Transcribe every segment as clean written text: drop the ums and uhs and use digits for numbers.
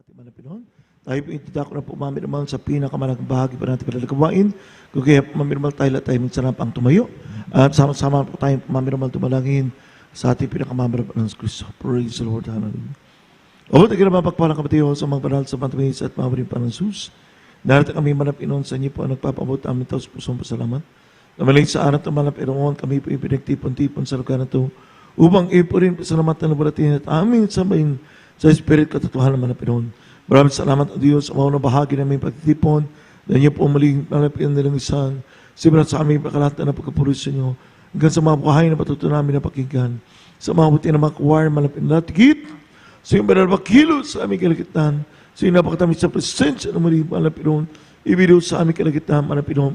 ating mga Pinoon. Tayo po itidako na po mamiramal sa pinakamalaking bahagi pa natin pinalagawain. Kung kaya mamiramal tayo lahat tayo minsan ang tumayo. At sama-sama po tayo mamiramal tumalangin sa ating pinakamamiramal ng Kristo. Praise the Lord. Hallelujah. O, tayo na mapagpalang kapatiyo sa mga banal sa pantamis at mga marimpan ng sus. Narito kami manapinoon sa inyo po ang nagpapabot amin taos pusong pasalamat. Namalig sa arat ng manapinoon kami po ipinagtipon-tipon sa lugar na ito upang ipo rin pasalamat na nabaratin at amin sabayin sa Spirit katotohanan ng manapinoon. Maraming salamat ang Diyos sa mga bahagi namin pagtitipon na niyo po maling manapinoon nilang isang simulat sa aming pakalatan na pagkapulis sa inyo hanggang sa mga buhay na patuto namin na pakinggan sa mga buti na mga kuwar manapinoon natigit sa iyong banal makilos sa aming kalagitan sa iyong napakatamis sa presensya ng maling manapinoon ibido sa aming kalagitan manapinoon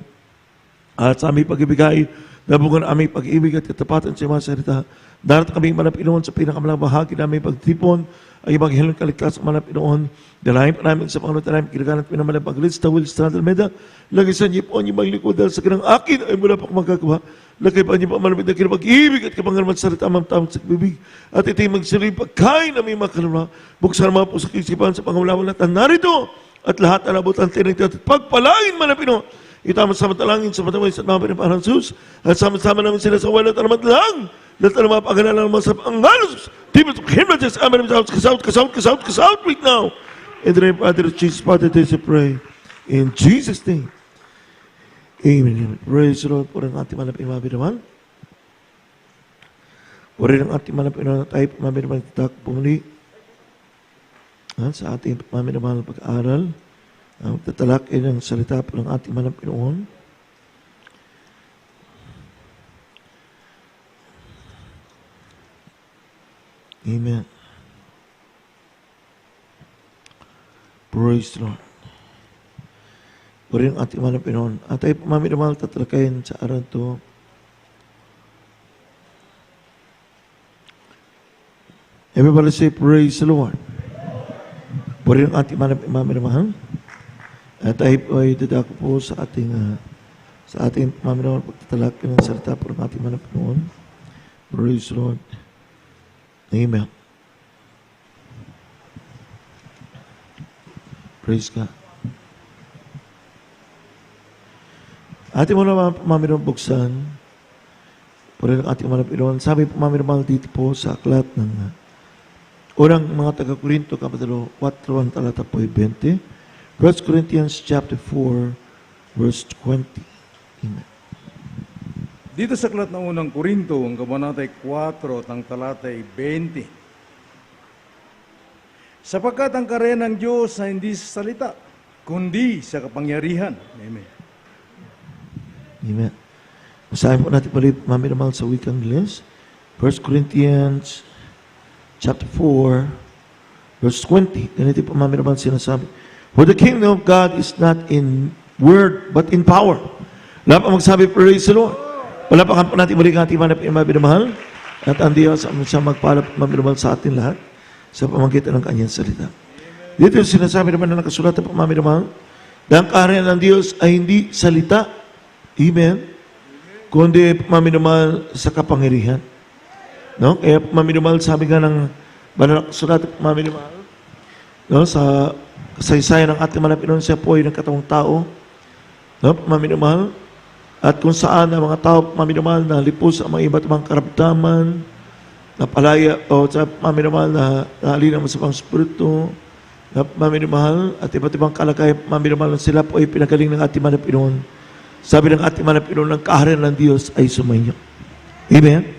at sa aming pag-ibigay na bunga na aming pag-ibig at katapatan sa mga salita. Darat kami manapinoon sa pinakamalang bahagi namin pagtipon ay Ebanghelong kaligtas sa manapinoon. Dalahin pa namin sa Panginoon namin kinaganan at pinamalang paglista Will Strand Almeida. Lagi sa niyo po ang ibang likod dahil sa kanang akin ay mula pa kumagagawa. Lagi pa niyo po manapit na kinapag-ibig at kapangalaman sa salita amang tamang sa bibig. At ito'y magsiling pagkain namin makalama. Buksan mga po sa kisipan sa pangulawan natin narito at lahat na nabutan tinignan at pagpalain manapinoon. Itama sa matalangin sa matamay sa mga pinaparang sus at sama-sama namin sila sa wala at alamat lang lahat na mga pagkanalan naman sa pangalos Timothy of Him just amen cast out right now in the name of Father Jesus Father this I pray in Jesus name Amen. Praise the Lord. Puri ang ating manapin mabiraman puri ang ating manapin na tayo mabiraman takpong sa ating mabiraman pag-aaral magtatalakay ng salita po ng ating manapinoon. Amen. Praise the Lord. Puri ang ating manapinoon. At tayo po mamiramal tatalakayin sa araw ito. Everybody say praise the Lord. Puri ang ating mamiramal. At tayo po ay dadako po sa ating mamiramal pagtatalakay ng salita po ng ating manapinoon. Praise the Lord. Amen. Praise God. Ating muna mamiramal buksan puri ang ating manapinoon. Sabi po mamiramal dito po sa aklat ng unang mga taga-Korinto kapitulo 4 ang talata po 20. 1 Corinthians chapter 4, verse 20. Amen. Dito sa aklat ng unang Korinto, ang kabanatay 4, ang talatay 20. Sapagkat ang karya ng Diyos ay hindi sa salita, kundi sa kapangyarihan. Amen. Amen. Basahin po natin pala mamiramal sa wikang Ingles. 1 Corinthians chapter 4, verse 20. Ganito po mamiramal sinasabi. For the kingdom of God is not in word, but in power. Wala pa magsabi, praise the Lord. Wala pa po natin muli ang ating mabinamahal. At ang Diyos ang siya magpalap mabinamahal sa atin lahat sa pamamagitan ng kanyang salita. Dito yung sinasabi naman na nakasulatan po mabinamahal na ang kaharian ng Diyos ay hindi salita. Amen. Kundi mabinamahal sa kapangyarihan. No? Kaya mabinamahal sabi nga ng banal na kasulatan po mabinamahal no? Sa kasaysayan ng ating manapinoon, siya po ay nagkatawang tao, no? Maminamahal, at kung saan ang mga tao maminamahal na lipos ang mga iba't ibang karamdaman, na palaya, o sa maminamahal na halina mo sa pang spirito, na maminamahal, at iba't ibang kalagay, maminamahal na sila po ay pinagaling ng ating manapinoon. Sabi ng ating manapinoon, ng kaharian ng Diyos ay sumainyo. Amen?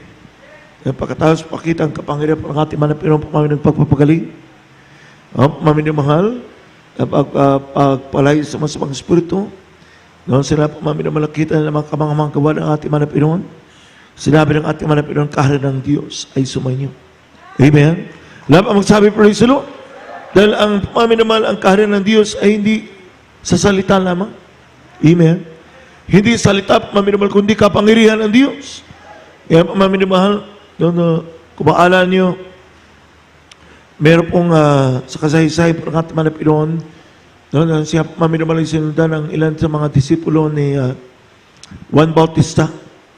Pagkatapos pakita ang kapangyarihan ng ating manapinoon, pagpapagaling, maminamahal, pagpalay sa mga pang spirito, noon sila po maminamalakita ng mga kamang gawa ng ating manapinoon. Sinabi ng ating manapinoon, kaharian ng Diyos ay sumainyo. Amen? Lahat ang magsabi, praise the Lord. Dahil ang maminamahal, ang kaharian ng Diyos ay hindi sa salita lamang. Amen? Hindi salita, maminamahal, kundi kapangyarihan ng Diyos. Kaya maminamahal, kung maaala nyo, meron pong sa kasaysayan po ng ating manapinoon, siya maminamalay sinundan ng ilan sa mga disipulo ni Juan Bautista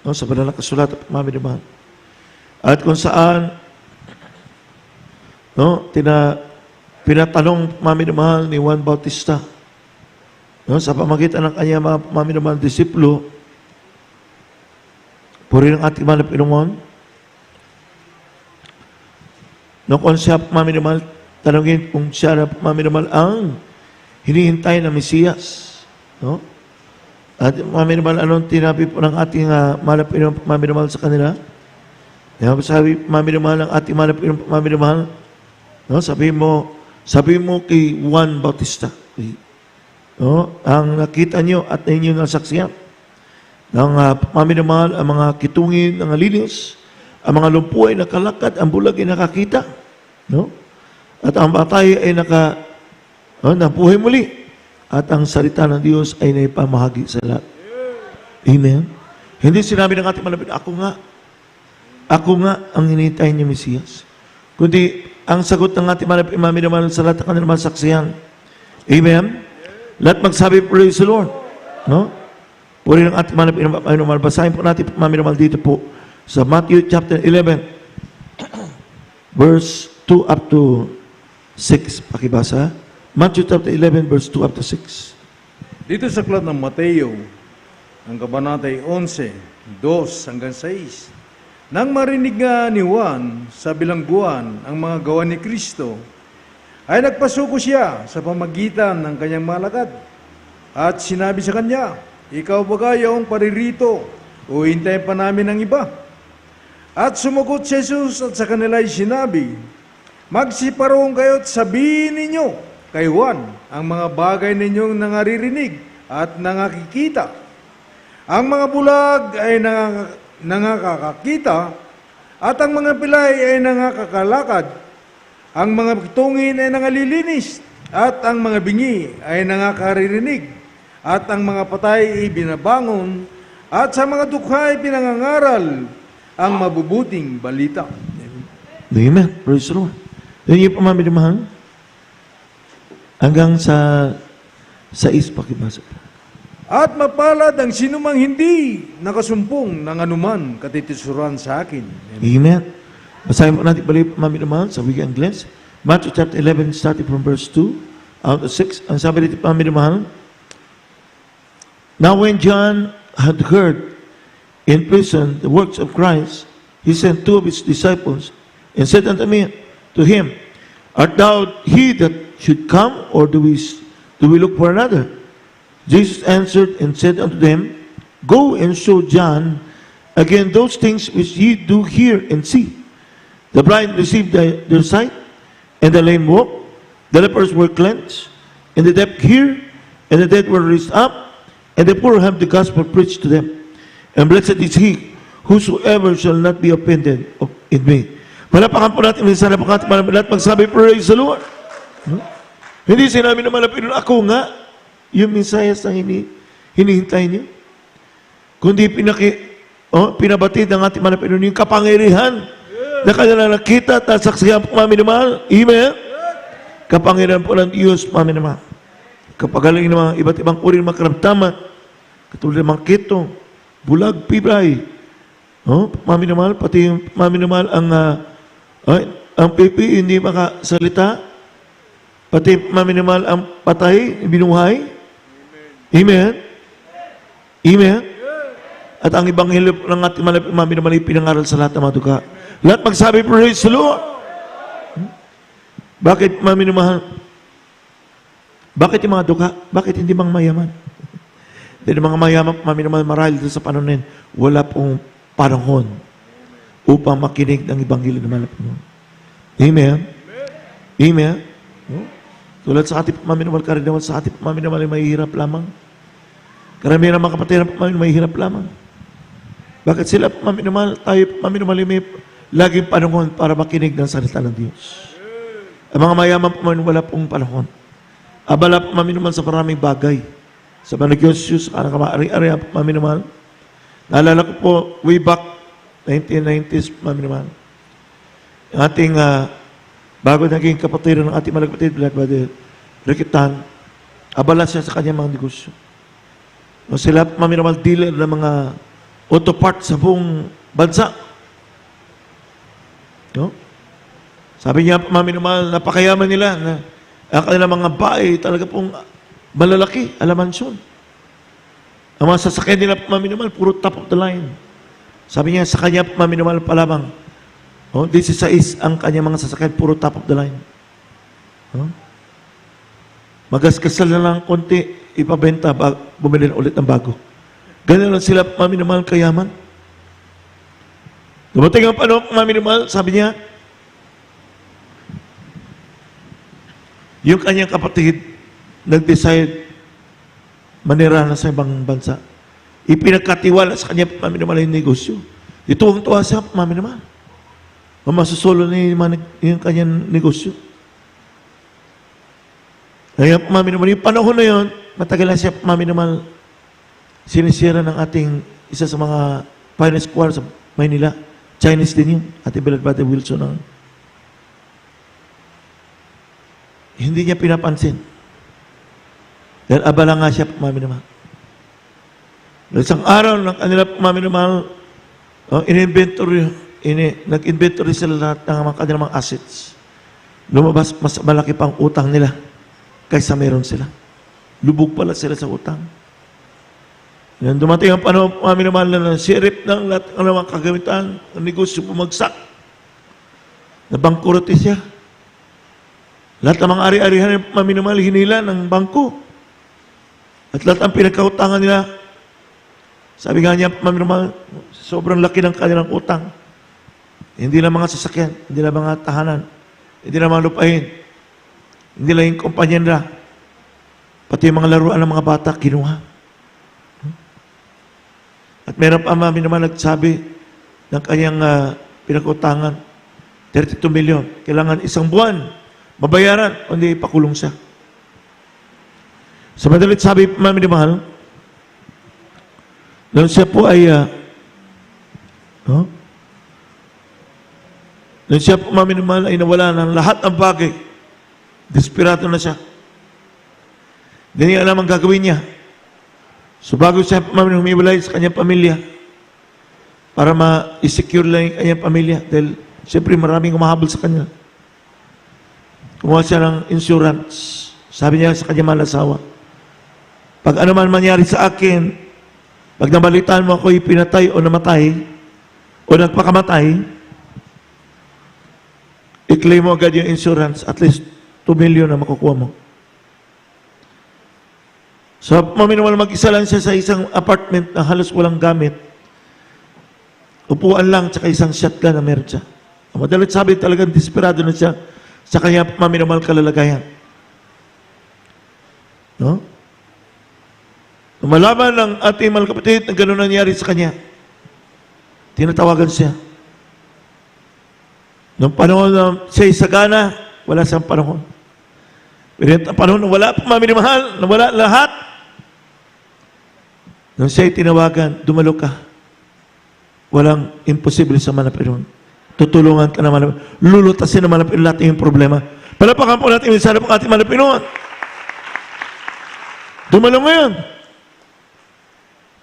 sa banal na kasulatan po maminamahal. At kung saan pinatanong maminamahal ni Juan Bautista, no, sa pamagitan ng kanya mga maminamahal disipulo, puri ng ating mahal na Panginoon, no, kung siya maminamahal, tanongin kung siya na maminamahal ang hinihintay na Mesiyas. No? At maminamahal, anong tinabi po ng ating mahal na Panginoon maminamahal sa kanila? Sabi, maminamahal ang ating mahal na Panginoon maminamahal. No? Sabi mo kay Juan Bautista, no? Ang nakita nyo at ninyo nasaksiyan ng maminamahal ang mga kitungin ng linis, ang mga lumpo ay nakalakad, ang bulag ay nakakita, no? At ang batay ay nabuhay muli, at ang salita ng Diyos ay naipamahagi sa lahat. Amen? Hindi sinabi ng ating malapit, ako nga ang hinihintay niyo, Mesiyas. Kundi, ang sagot ng ating malapit, maminamahal sa lahat ng kanilang saksiyan. Amen? Lahat magsabi, praise the Lord. No? Puri ng ating malapit, maminamahal. Basahin po natin, maminamahal, dito po sa Matthew chapter 11, verse 2 up to 6. Pakibasa. Matthew chapter 11, verse 2 up to 6. Dito sa aklat ng Mateo, ang kabanatay 11, 2 hanggang 6. Nang marinig nga ni Juan sa bilangguan ang mga gawa ni Kristo, ay nagpasuko siya sa pamagitan ng kanyang malakad. At sinabi sa kanya, ikaw ba kayong paririto o hintayin pa namin ang iba? At sumagot si Jesus at sa kanila ay sinabi, magsiparong kayo at sabihin ninyo kay Juan ang mga bagay ninyong nangaririnig at nangakikita. Ang mga bulag ay nangakakita at ang mga pilay ay nangakakalakad. Ang mga tungin ay nangalilinis at ang mga bingi ay nangakaririnig at ang mga patay ay binabangon at sa mga dukha ay pinangangaral ang mabubuting balita. Amen. Praise the Lord. Yan yung pamaminamahal. Hanggang sa 6, pakibasa. At mapalad ang sinumang hindi nakasumpong ng anuman katitisuran sa akin. Amen. Basahin po natin balik pamaminamahal sa wikang Ingles. Matthew chapter 11, starting from verse 2 out of 6. Ang sabi dito pamaminamahal, now when John had heard in prison the works of Christ, he sent 2 of his disciples and said unto him, art thou he that should come, or do we look for another? Jesus answered and said unto them, go and show John again those things which ye do hear and see. The blind received their sight, and the lame walk, the lepers were cleansed, and the deaf hear, and the dead were raised up, and the poor have the gospel preached to them. And blessed is he whosoever shall not be offended in me. Palapakan po natin, sana po natin lahat magsabi, praise the Lord. Hindi sinabi na malapit, ako nga, yung Mesiyas na hinihintay niyo. Kundi pinabatid ng ating malapit, yung kapangyarihan na kanya nakita at nasaksihan po maminamahal. Amen? Kapangyarihan po ng Diyos, maminamahal. Kapagaling ng mga iba't ibang uri ng mga karamdaman, katulad ng mga kitong, bulag, pibray, maminamahal, pati yung maminamahal ang pipi hindi makasalita, pati maminamahal ang patay, binuhay. Amen? Amen? At ang Ebanghelyo ng ating maminamahal pinangaral sa lahat ng mga duka. Lahat magsabi, praise the Lord. Bakit maminamahal? Bakit yung mga duka? Bakit hindi mga mayaman? Dahil mga mayaman, maminamahal marahil sa panahon wala pong panahon upang makinig ng Ebanghelyo ng malapit mo. Amen? Amen? Tulad sa ating maminamahal, karaniwan sa ating maminamahal ay mahihirap lamang. Karamihan ng mga kapatid na mahihirap lamang. Bakit sila maminamahal, tayo maminamahal ay may laging panahon para makinig ng salita ng Diyos. Ang mga mayaman wala pong panahon. Abala po maminamahal sa maraming bagay. Sa Banagyosyos, ari-ari po maminamahal. Naalala ko po, way back 1990s, maminamahal. Yung ating bago naging kapatiran ng ating malagpatid, Black Brother Rikitan, abala siya sa kanyang mga negosyo. No, sila maminamahal dealer ng mga auto parts sa buong bansa. No? Sabi niya, maminamahal, napakayaman nila na Ang kanilang mga bahay talaga pong malalaki, alamansyon. Ang mga sasakyan nila po maminamahal, puro top of the line. Sabi niya, sa kanya po maminamahal pa lamang. Oh, 16 ang kanyang mga sasakyan, puro top of the line. Oh? Magaskasal na lang konti, ipabenta, bumili na ulit ng bago. Ganyan lang sila maminamahal kayaman. Dumating ang panahon maminamahal, sabi niya, yung kanyang kapatid, nag-decide manira na sa ibang bansa. Ipinagkatiwala sa kanya maminamahal yung negosyo. Ito ang tuwa siya, maminamahal. Mamasasolo na yung kanyang negosyo. Kaya maminamahal, yung panahon na yun, matagal na siya maminamahal, sinisira ng ating isa sa mga finance choir sa Maynila. Chinese din yun. Ate Beladbate Wilson ang hindi niya pinapansin. Dahil abala nga siya, maminamahal. Isang araw ng kanila, maminamahal, nag-inventory sila lahat ng mga kanilang mga assets. Lumabas, mas malaki pang utang nila kaysa meron sila. Lubog pala sila sa utang. Yan, dumating ang panahon, maminamahal na sirip ng lahat ng mga kagamitan, ang negosyo bumagsak. Nabangkurote siya. Lahat ng mga ari-arihan ng maminamahal, hinila ng bangko. At lahat ang pinagkautangan nila, sabi nga niya, maminamahal, sobrang laki ng kanilang utang. Hindi lang mga sasakyan, hindi lang mga tahanan, hindi lang mga lupain, hindi lang yung kumpanya nila, pati yung mga laruan ng mga bata, kinuha. At meron pa maminamahal nagsabi ng kanyang pinagkutangan, 32 million, kailangan isang buwan, mabayaran, o hindi ipakulong siya. Sa madalit sabi, maminamahal, nung siya po ay, nung siya po maminamahal ay nawala ng lahat ng bagay, desperado na siya. Hindi niya alam ang gagawin niya. So bago siya maminamahal humiwalay sa kanyang pamilya, para ma-secure lang yung kanyang pamilya, dahil siyempre maraming umahabol sa kanya. Kumuha siya ng insurance. Sabi niya sa kanyang mahal asawa, pag ano man mangyari sa akin, pag nabalitaan mo ako'y pinatay o namatay, o nagpakamatay, i-claim mo agad yung insurance, at least 2 million na makukuha mo. So, maminamahal mag-isa lang siya sa isang apartment na halos walang gamit. Upuan lang, tsaka isang shotgun na meron siya. Madalit sabi talagang desperado na siya sa kanya maminamahal kalalagayan. No? Malaman ng ating mga kapatid na gano'n nangyari sa kanya, tinatawagan siya. Noong panahon na siya'y sagana, wala siyang panahon. Pero yung panahon na wala pang maminamahal, na wala lahat, nung siya'y tinawagan, dumalo ka. Walang imposible sa Manapirun. Tutulungan ka na Manapirun. Lulutasin na Manapirun lahat yung problema. Palapakan po natin yung sana po ating Manapirun. Dumalo ngayon.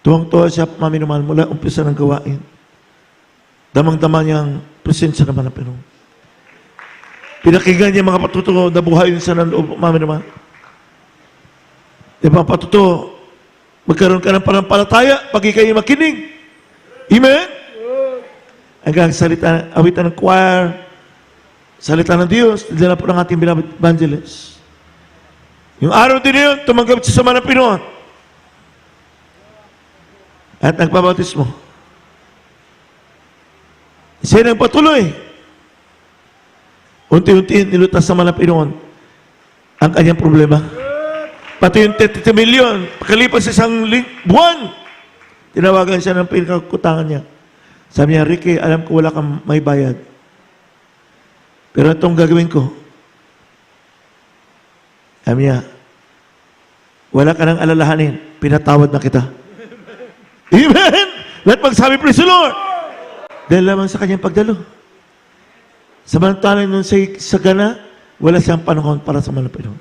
Tuwang-tuwa siya, maminamahal, mula umpisa ng gawain. Damang-dama niyang presensya ng Manapirun. Pinakinggan niya mga patuto na buhay sa nanloob, maminamahal. Di ba, patuto, magkaroon ka ng panampalataya pag ikay makinig. Amen? Hanggang salita, awitan ng choir, salita ng Diyos, dila po ng ating beloved evangelist. Yung araw din yun, tumanggap siya sa Manapirun. At nagpabautismo. Siya nang patuloy. Unti-unti nilutas sa Manapirun ang kanyang problema. Pati yung 30 million, pagkalipas isang buwan, tinawagan siya ng pinakakutangan niya. Sabi niya, Ricky, alam ko wala kang may bayad. Pero itong gagawin ko, sabi niya, wala ka nang alalahanin, pinatawad na kita. Amen! Lahat magsabi, praise the Lord! Dahil lamang sa kanyang pagdalo. Samantalang nung sa gana, wala siyang panahon para sa Manapirun.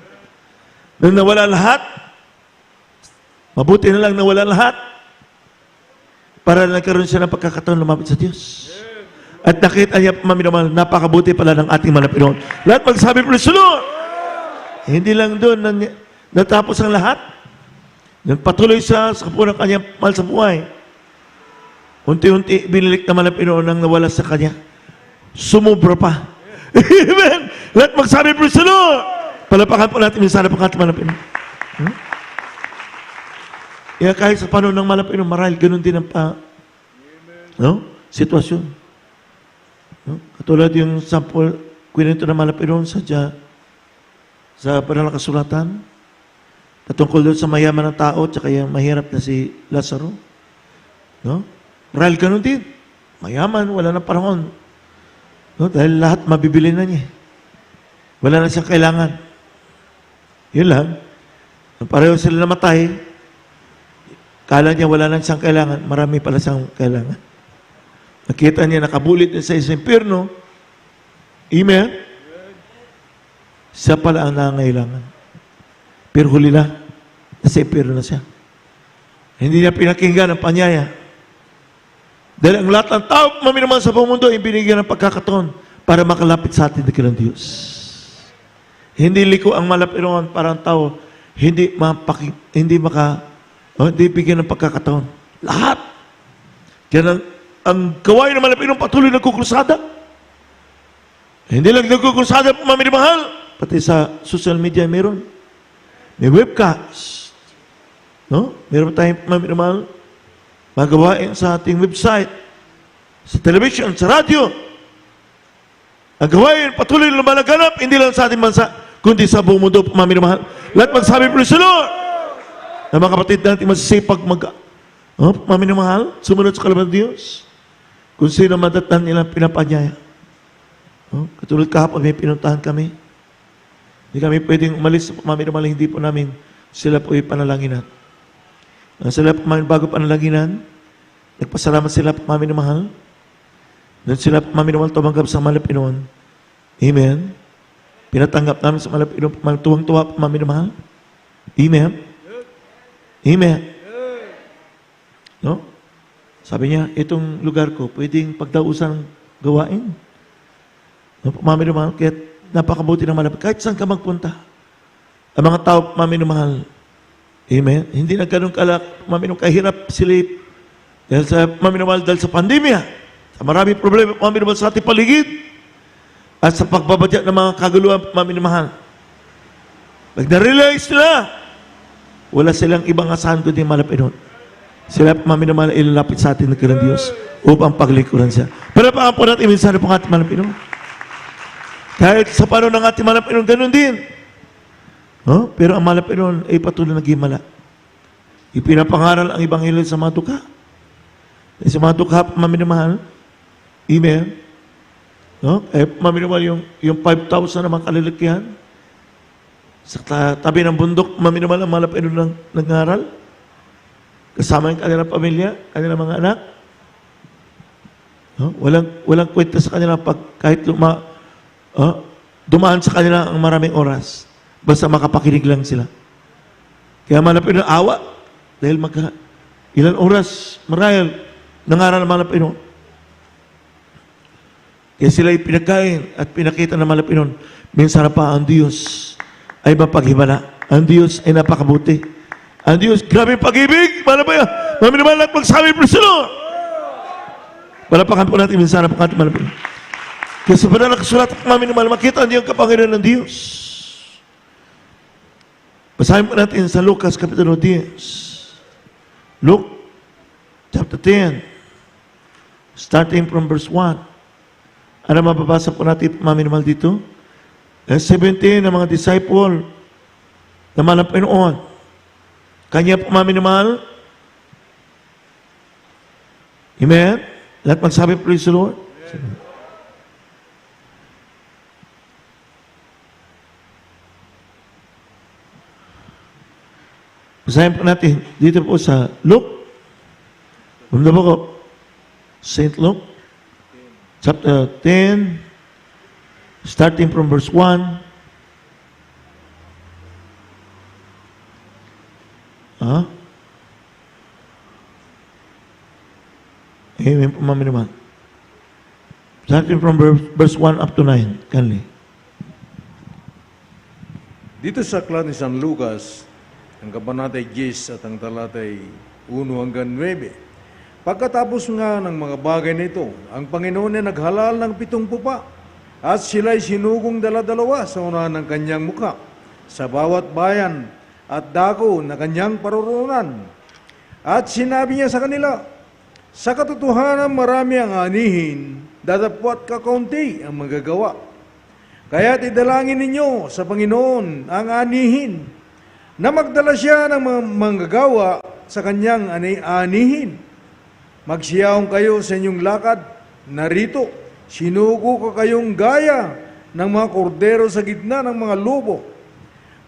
Nung nawala lahat, mabuti na lang nawala lahat, para nagkaroon siya ng pagkakataon lumapit sa Diyos. At nakita niya, maminamahal, napakabuti pala ng ating Manapirun. Lahat magsabi, praise the Lord! Hindi lang doon natapos ang lahat. Nagpatuloy siya sa kapunan ng kanyang mahal sa buhay. Unti-unti binilik naman ang Pinoon ang nawala sa kanya. Sumubra pa. Amen! Lahat magsabi, praise the Lord! Palapakan po natin minsan ang pangkat ng Pinoon. Kaya kahit sa panahon ng Malapino, marahil ganun din ang sitwasyon. No? Katulad yung sample, kwento ng Malapino sa banal na kasulatan, patungkol doon sa mayaman ng tao at yung mahirap na si Lazaro. No? Marahil ganun din. Mayaman, wala na panahon. No? Dahil lahat mabibili na niya. Wala na siyang kailangan. Yun lang. Pareho sila namatay. Kala niya wala lang siyang kailangan, marami pala siyang kailangan. Nakita niya nakabulit sa isang impyerno. Amen? Siya pala ang nangangailangan. Pero huli na, nasa impyerno na siya. Hindi niya pinakinggan ang panyaya. Dahil ang lahat ng tao, maminaman sa buong mundo, ay binigyan ng pagkakataon para makalapit sa atin ng Diyos. Hindi liko ang malapiroon para ang tao, hindi bigyan ng pagkakataon. Lahat. Kaya ang gawain ng malapinong patuloy nagkukrusada. Hindi lang nagkukrusada maminimahal. Pati sa social media meron. May webcast. No? Meron tayong maminimahal. Magawain sa ating website. Sa television, sa radio. Ang gawain patuloy na lumalaganap. Hindi lang sa ating bansa, kundi sa buong mundo maminimahal. Lahat magsabi, praise the Lord! Na mga kapatid natin masisipag maminamahal, sumunod sa kalaban ng Diyos. Kung sino madatnan nilang pinapanyaya. Katulad kahapon, may pinuntahan kami. Hindi kami pwedeng umalis sa maminamahal, hindi po namin sila po ipanalaginan. Sila po bago panalaginan, nagpasalamat sila po maminamahal. Doon sila po maminamahal tumanggap sa Malapinoon. Amen. Pinatanggap namin sa Malapinoon, tuwang-tuwa po maminamahal. Amen. Amen. No? Sabi niya, itong lugar ko, pwedeng pagdausan gawain. No? Maminumahal, kaya napakabuti ng malapit. Kahit saan ka magpunta, ang mga tao maminumahal. Amen. Hindi na ganun kahirap silip. Dahil sa maminumahal, dahil sa pandemya, sa maraming problema maminumahal sa ating paligid, at sa pagbabadya ng mga kaguluhan maminumahal. Pag na-realize nila, wala silang ibang asahan kundi malapinon. Sila maminamahal ilalapit sa atin ng kailang Diyos upang paglikuran siya. Pero pa po natin minsan po ang ating malapinon. Kahit sa panahon ng ating malapinon, ganun din. Pero ang malapinon ay patuloy naging Ipinapangaral ang Ebanghelyo sa mga dukha. Sa mga dukha, maminamahal. Amen. Maminamahal yung 5,000 na mga kalilikihan. Sa tabi ng bundok, maminamal ang mga lapino ng nag-aaral. Kasama yung kanilang pamilya, kanilang mga anak. Walang kwenta sa kanila kahit dumaan sa kanila ang maraming oras. Basta makapakinig lang sila. Kaya malapit ng awa. Dahil ilan oras, marahil, nangaral ang malapino. Kaya sila pinagkain at pinakita ng malapinon. Minsan pa ang Diyos ay mapaghimala. Ang Diyos ay napakabuti. Ang Diyos, grabe pag-ibig. Maminaman lang magsabi, praise the Lord! Palapakan po natin minsan ang pangkat malapit. Kaya sa banal na kasulatan, maminaman, makita niyo ang kapangyarihan ng Diyos. Basahin po natin sa Lucas, Kapitulo 10. Luke, chapter 10. Starting from verse 1. Ano mababasa po natin, maminaman dito? 17 ng mga disciple na Panginoon. Kanya po maminamahal. Amen? Lahat magsabi, praise the Lord. Amen. Basahin po natin dito po sa Luke. Ano ba ko? St. Luke, chapter 10, starting from verse 1. Amen po, mami naman. Starting from verse 1 up to 9. Kanli. Dito sa aklat ni San Lucas, ang kabanatay 10 at ang talatay 1 hanggang 9. Pagkatapos nga ng mga bagay na ito, ang Panginoon ay naghalal ng 7 pupa at sila'y sinugong dala-dalawa sa unahan ng kanyang mukha sa bawat bayan at dako na kanyang paroroonan. At sinabi niya sa kanila, sa katotohanan marami ang anihin, datapwat kakaunti ang magagawa. Kaya't idalangin ninyo sa Panginoon ang anihin, na magdala siya ng mga manggagawa sa kanyang anihin. Magsiyaong kayo sa inyong lakad, narito, sinugo ko kayong gaya ng mga kordero sa gitna ng mga lobo.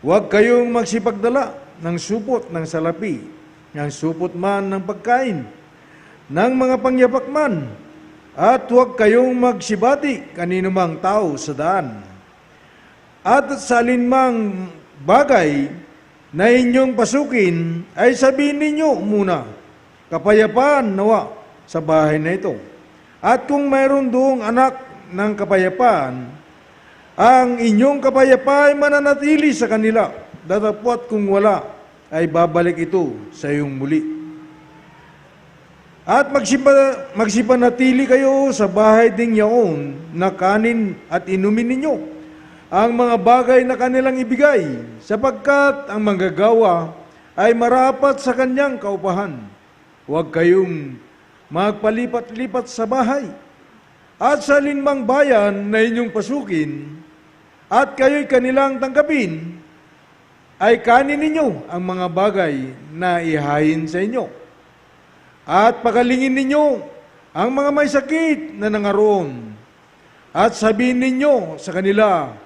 Huwag kayong magsipagdala ng supot ng salapi, ng supot man ng pagkain, ng mga pangyapak man, at huwag kayong magsibati kanino mang tao sa daan. At sa alinmang bagay na inyong pasukin, ay sabihin ninyo muna, kapayapaan nawa sa bahay na ito. At kung mayroon doong anak ng kapayapaan, ang inyong kapayapaan ay mananatili sa kanila, datapwat kung wala, ay babalik ito sa iyong muli. At magsipanatili kayo sa bahay ding yaon na kanin at inumin ninyo ang mga bagay na kanilang ibigay, sapagkat ang manggagawa ay marapat sa kanyang kaupahan. Huwag kayong magpalipat-lipat sa bahay at sa alinmang bayan na inyong pasukin, at kayo'y kanilang tangkapin, ay kanin ninyo ang mga bagay na ihahin sa inyo. At pagalingin ninyo ang mga may sakit na nangaroon, at sabihin ninyo sa kanila,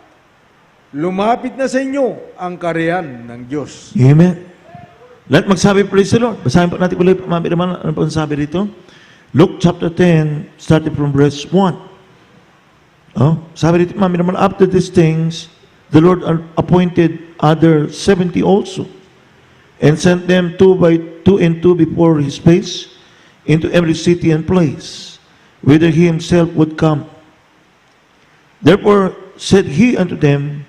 lumapit na sa inyo ang kariyan ng Diyos. Amen. Lahat magsabi, praise the Lord. Basahin po natin ulit, mami naman, ano po ang sabi dito? Luke chapter 10, starting from verse 1. Oh, sabi dito, mami naman, after these things, the Lord appointed other 70 also, and sent them 2 by 2 and 2 before his face, into every city and place, whither he himself would come. Therefore said he unto them,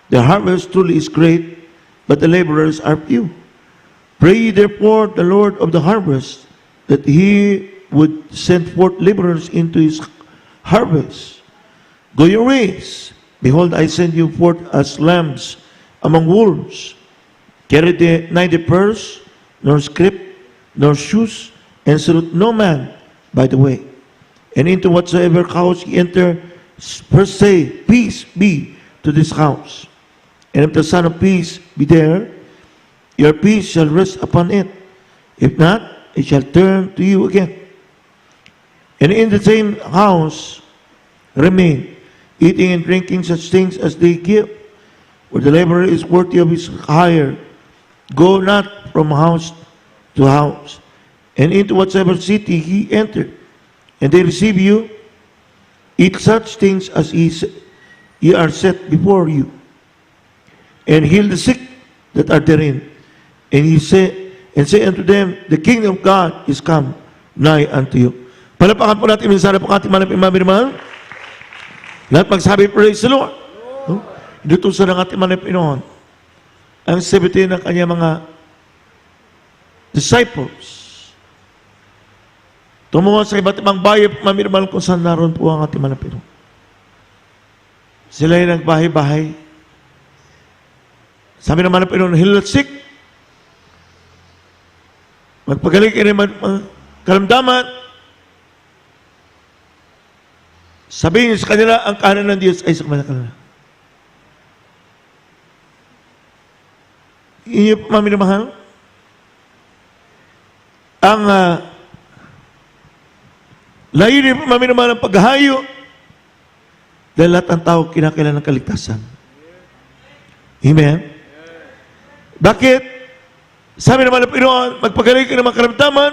the harvest truly is great, but the laborers are few. Pray ye therefore the Lord of the harvest, that he would send forth laborers into his harvest. Go your ways. Behold, I send you forth as lambs among wolves. Carry neither purse, nor scrip, nor shoes, and salute no man by the way. And into whatsoever house ye enter, first say, peace be to this house. And if the Son of Peace be there, your peace shall rest upon it. If not, it shall turn to you again. And in the same house remain, eating and drinking such things as they give, where the laborer is worthy of his hire. Go not from house to house, and into whatsoever city he enter, and they receive you, eat such things as ye are set before you, and heal the sick that are therein. And he say unto them, the kingdom of God is come nigh unto you. Palapakan po natin minsan po ating manapimabirman. Lahat magsabi, praise the Lord. Dito sa ng ating manapinoon, ang 17 ng kanya mga disciples, tumungo sa iba't ibang bayan, mamirmal kung saan naroon po ang ating manapinoon. Sila ay nagbahay-bahay. Sabi ng manapinoon, heal the sick, magpagaling kayo ng kalamdaman. Sabihin sa kanila, ang kanan ng Diyos ay sa kanila. Inyo, maminamahal, ang layunin po, maminamahal, ang paghahayo, dahil lahat ng tao kinakailangan ng kaligtasan. Amen? Bakit? Sabi naman ng Pinoon, magpagaling ka naman karamdaman,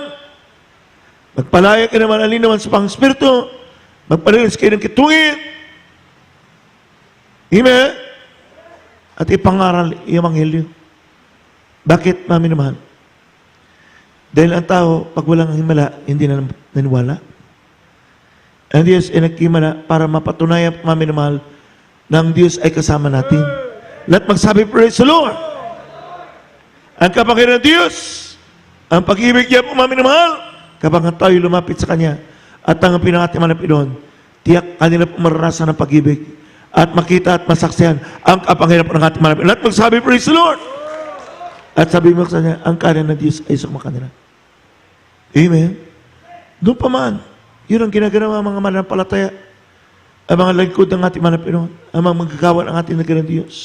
magpalaya ka naman alin naman sa pang-spirito, magpalinis kayo ng kitungin. Amen? At ipangaral yung Evangelyo. Bakit, mami naman? Dahil ang tao, pag walang himala, hindi na naniwala. Ang Diyos ay nagkimala para mapatunayan, mami naman, na ang Diyos ay kasama natin. Lahat magsabi, praise the Lord. Ang kapangyarihan ng Diyos, ang pag-ibig niya po maminamahal, kapag tayo lumapit sa Kanya at ang pinakatiman na Pinoon, tiyak kanila po maranasan ng pag-ibig at makita at masaksihan ang kapangyarihan po ng ating mga Pinoon. Lahat magsabi, praise the Lord. At sabi mo sa Kanya, ang kanya ng Diyos ay sukma kanila. Amen. Doon pa man, yun ang ginagawa mga mananampalataya, ang mga lingkod ng ating mga Pinoon, ang mga magagawa ng ating nagkaroon Diyos.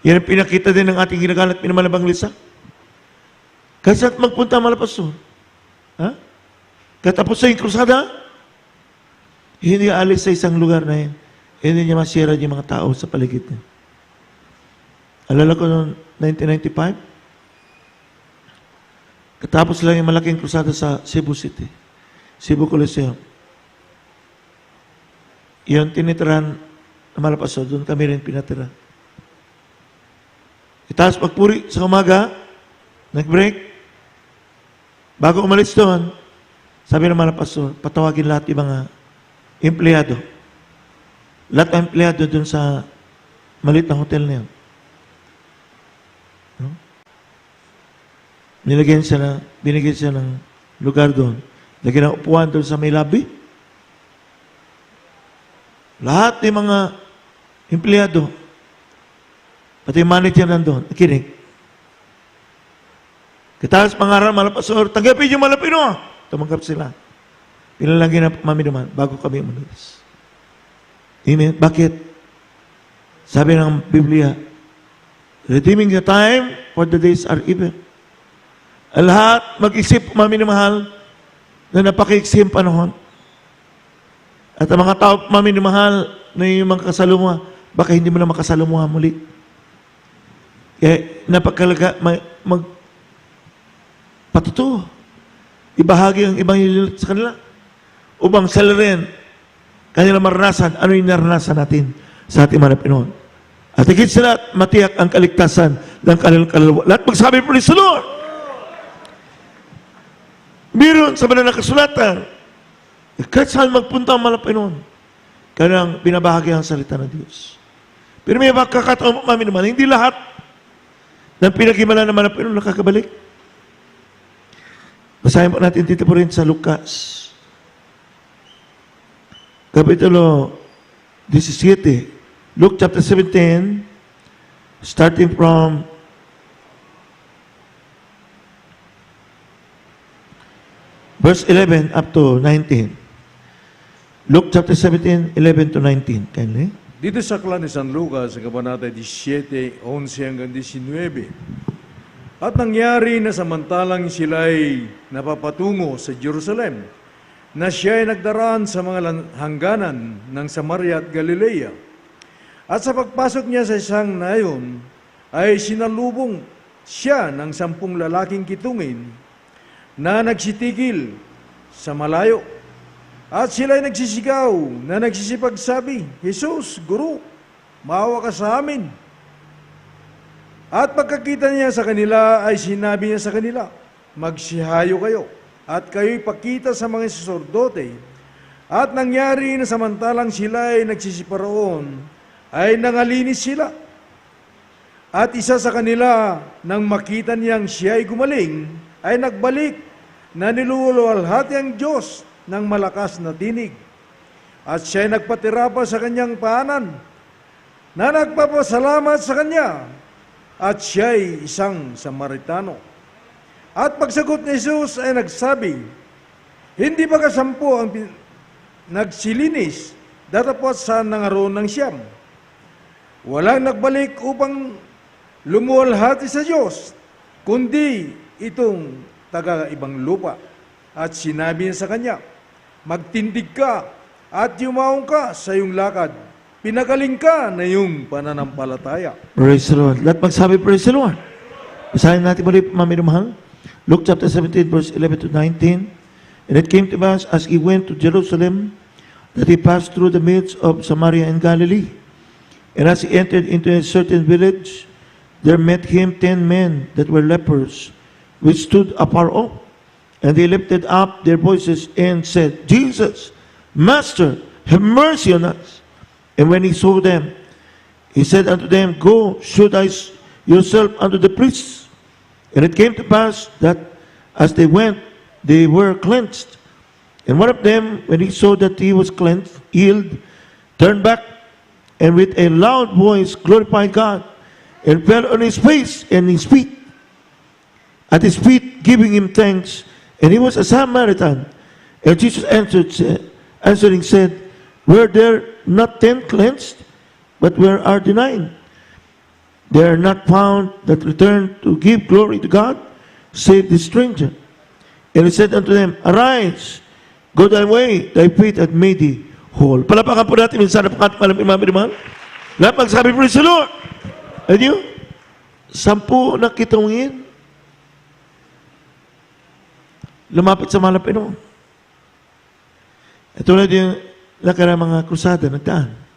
Yan ang pinakita din ng ating ginagalat pinamalabang lisa. Kasi at magpunta mga pastor, ha? Katapos sa yung krusada, hindi alis sa isang lugar na yun. Hindi niya masira yung mga tao sa paligid niya. Alala ko noong 1995, katapos lang yung malaking krusada sa Cebu City, Cebu Coliseum. Yun, tinitirahan na malapaso, doon kami rin pinatira. Itaas pagpuri sa umaga, nag-break. Bago umalis doon, sabi ng malapaso, patawagin lahat yung mga empleyado. Lahat ng empleyado doon sa maliit na hotel na yun. No? Binigyan siya ng lugar doon. Lagyan ng upuan doon sa may lobby. Lahat ng mga empleyado, pati yung manager nandun, nakinig. Kataas pangaral, malapasor, tanggapin yung malapino. Tumanggap sila. Pinalagyan ng mami naman bago kami umalis. Amen. Bakit? Sabi ng Biblia, redeeming the time for the days are evil. Lahat mag-isip, mami na mahal, na napaka-iksim panahon. At ang mga tao, mami na mahal, na yung mga kasalumuha, baka hindi mo na makasalumuha muli. Kaya napakalaga, patuto. Ibahagi ang ibang sa kanila. Upang sila rin, kanilang maranasan, ano yung naranasan natin sa ating mga Pinoon. At higit sa lahat, matiyak ang kaligtasan ng kanilang kaluluwa. Lahat magsabi, praise the Lord! Meron sa banal na kasulatan, kahit saan magpunta ang mga Pinoon, kanilang binabahagi ang salita ng Diyos. Pero may makakataon mami naman, hindi lahat ng pinag-himala ng mga Pinoon nakakabalik. Basahin po natin dito po rin sa Lucas. Kapitulo 17. Luke chapter 17, starting from verse 11 up to 19. Luke chapter 17, 11 to 19. Kindly. Dito sa aklat ni San Lucas, sa kabanata 17, 11 hanggang 19. At nangyari na samantalang sila'y napapatungo sa Jerusalem, na siya ay nagdaraan sa mga hangganan ng Samaria at Galilea. At sa pagpasok niya sa isang nayon, ay sinalubong siya ng 10 lalaking kitungin na nagsitigil sa malayo. At sila'y nagsisigaw na nagsisipagsabi, Jesus, Guru, maawa ka sa amin. At pagkakita niya sa kanila, ay sinabi niya sa kanila, magsihayo kayo, at kayo'y pakita sa mga saserdote. At nangyari na samantalang sila ay nagsisiparoon, ay nangalinis sila. At isa sa kanila, nang makita niyang siya ay gumaling, ay nagbalik na niluluwalhati ang Diyos ng malakas na tinig. At siya ay nagpatira pa sa kanyang paanan, na nagpapasalamat sa kanya, at siya ay isang Samaritano. At pagsagot ni Jesus ay nagsabi, hindi ba kasampu ang nagsilinis datapot sa nangaroon ng siyam? Walang nagbalik upang lumuwalhati sa Diyos, kundi itong taga-ibang lupa. At sinabi niya sa kanya, magtindig ka at yumaong ka sa iyong lakad. Pinagaling ka na iyong pananampalataya. Praise the Lord. Lahat magsabi, praise the Lord. Basahin natin muli, mami na mahal. Luke chapter 17, verse 11 to 19. And it came to pass, as he went to Jerusalem, that he passed through the midst of Samaria and Galilee. And as he entered into a certain village, there met him 10 men that were lepers, which stood afar off. And they lifted up their voices and said, Jesus, Master, have mercy on us. And when he saw them, he said unto them, Go, shew yourself unto the priests. And it came to pass that as they went, they were cleansed. And one of them, when he saw that he was cleansed, healed, turned back, and with a loud voice glorified God, and fell on his face and his feet, at his feet, giving him thanks. And he was a Samaritan. And Jesus answering said, Were there not 10 cleansed? But where are the 9? They are not found that returned to give glory to God, save the stranger. And he said unto them, Arise, go thy way, thy faith hath made thee whole. Palapakan po natin minsan na pangkat malam imam. Lahat magsabi, Praise the Lord. And you, 10 na kitungin, lumapit sa mahal na Pinoon. Ito na yung nakara mga krusada, nagdaan.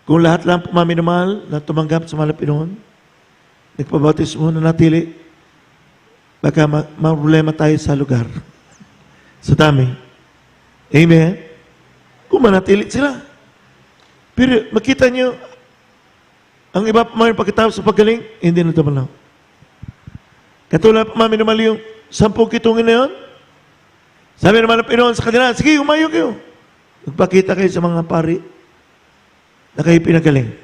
Kung lahat lang pumaminamahal na tumanggap sa mahal na Pinoon, nagpabautismo na natili, baka problema tayo sa lugar. Sa dami. Amen? Kung manatili sila. Pero makita nyo, ang iba pa mga pagkatapos sa paggaling, hindi na tumalaw. Katulad pa maminamahal yung 10 kitungin na yun, sabi naman ng Pinoon sa kanila, sige, umayo kayo. Magpakita kayo sa mga pari na kayo pinagaling.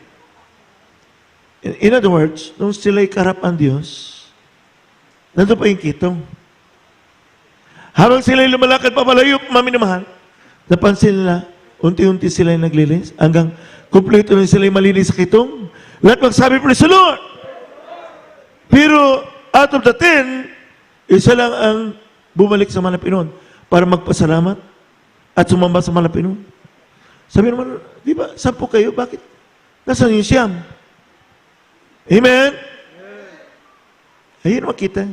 In other words, nung sila'y karap ang Diyos, nandun pa yung kitong. Habang sila'y lumalakad papalayo, maminamahal, napansin nila, unti-unti sila'y naglilis, hanggang kumpleto na sila'y malinis sa kitong, lahat magsabi, Praise the Lord! Pero, out of the 10, isa lang ang bumalik sa Malapinon para magpasalamat at sumamba sa Malapinon. Sabi naman, di ba, 10 kayo, bakit? Nasaan yung siyam? Amen? Ayun makita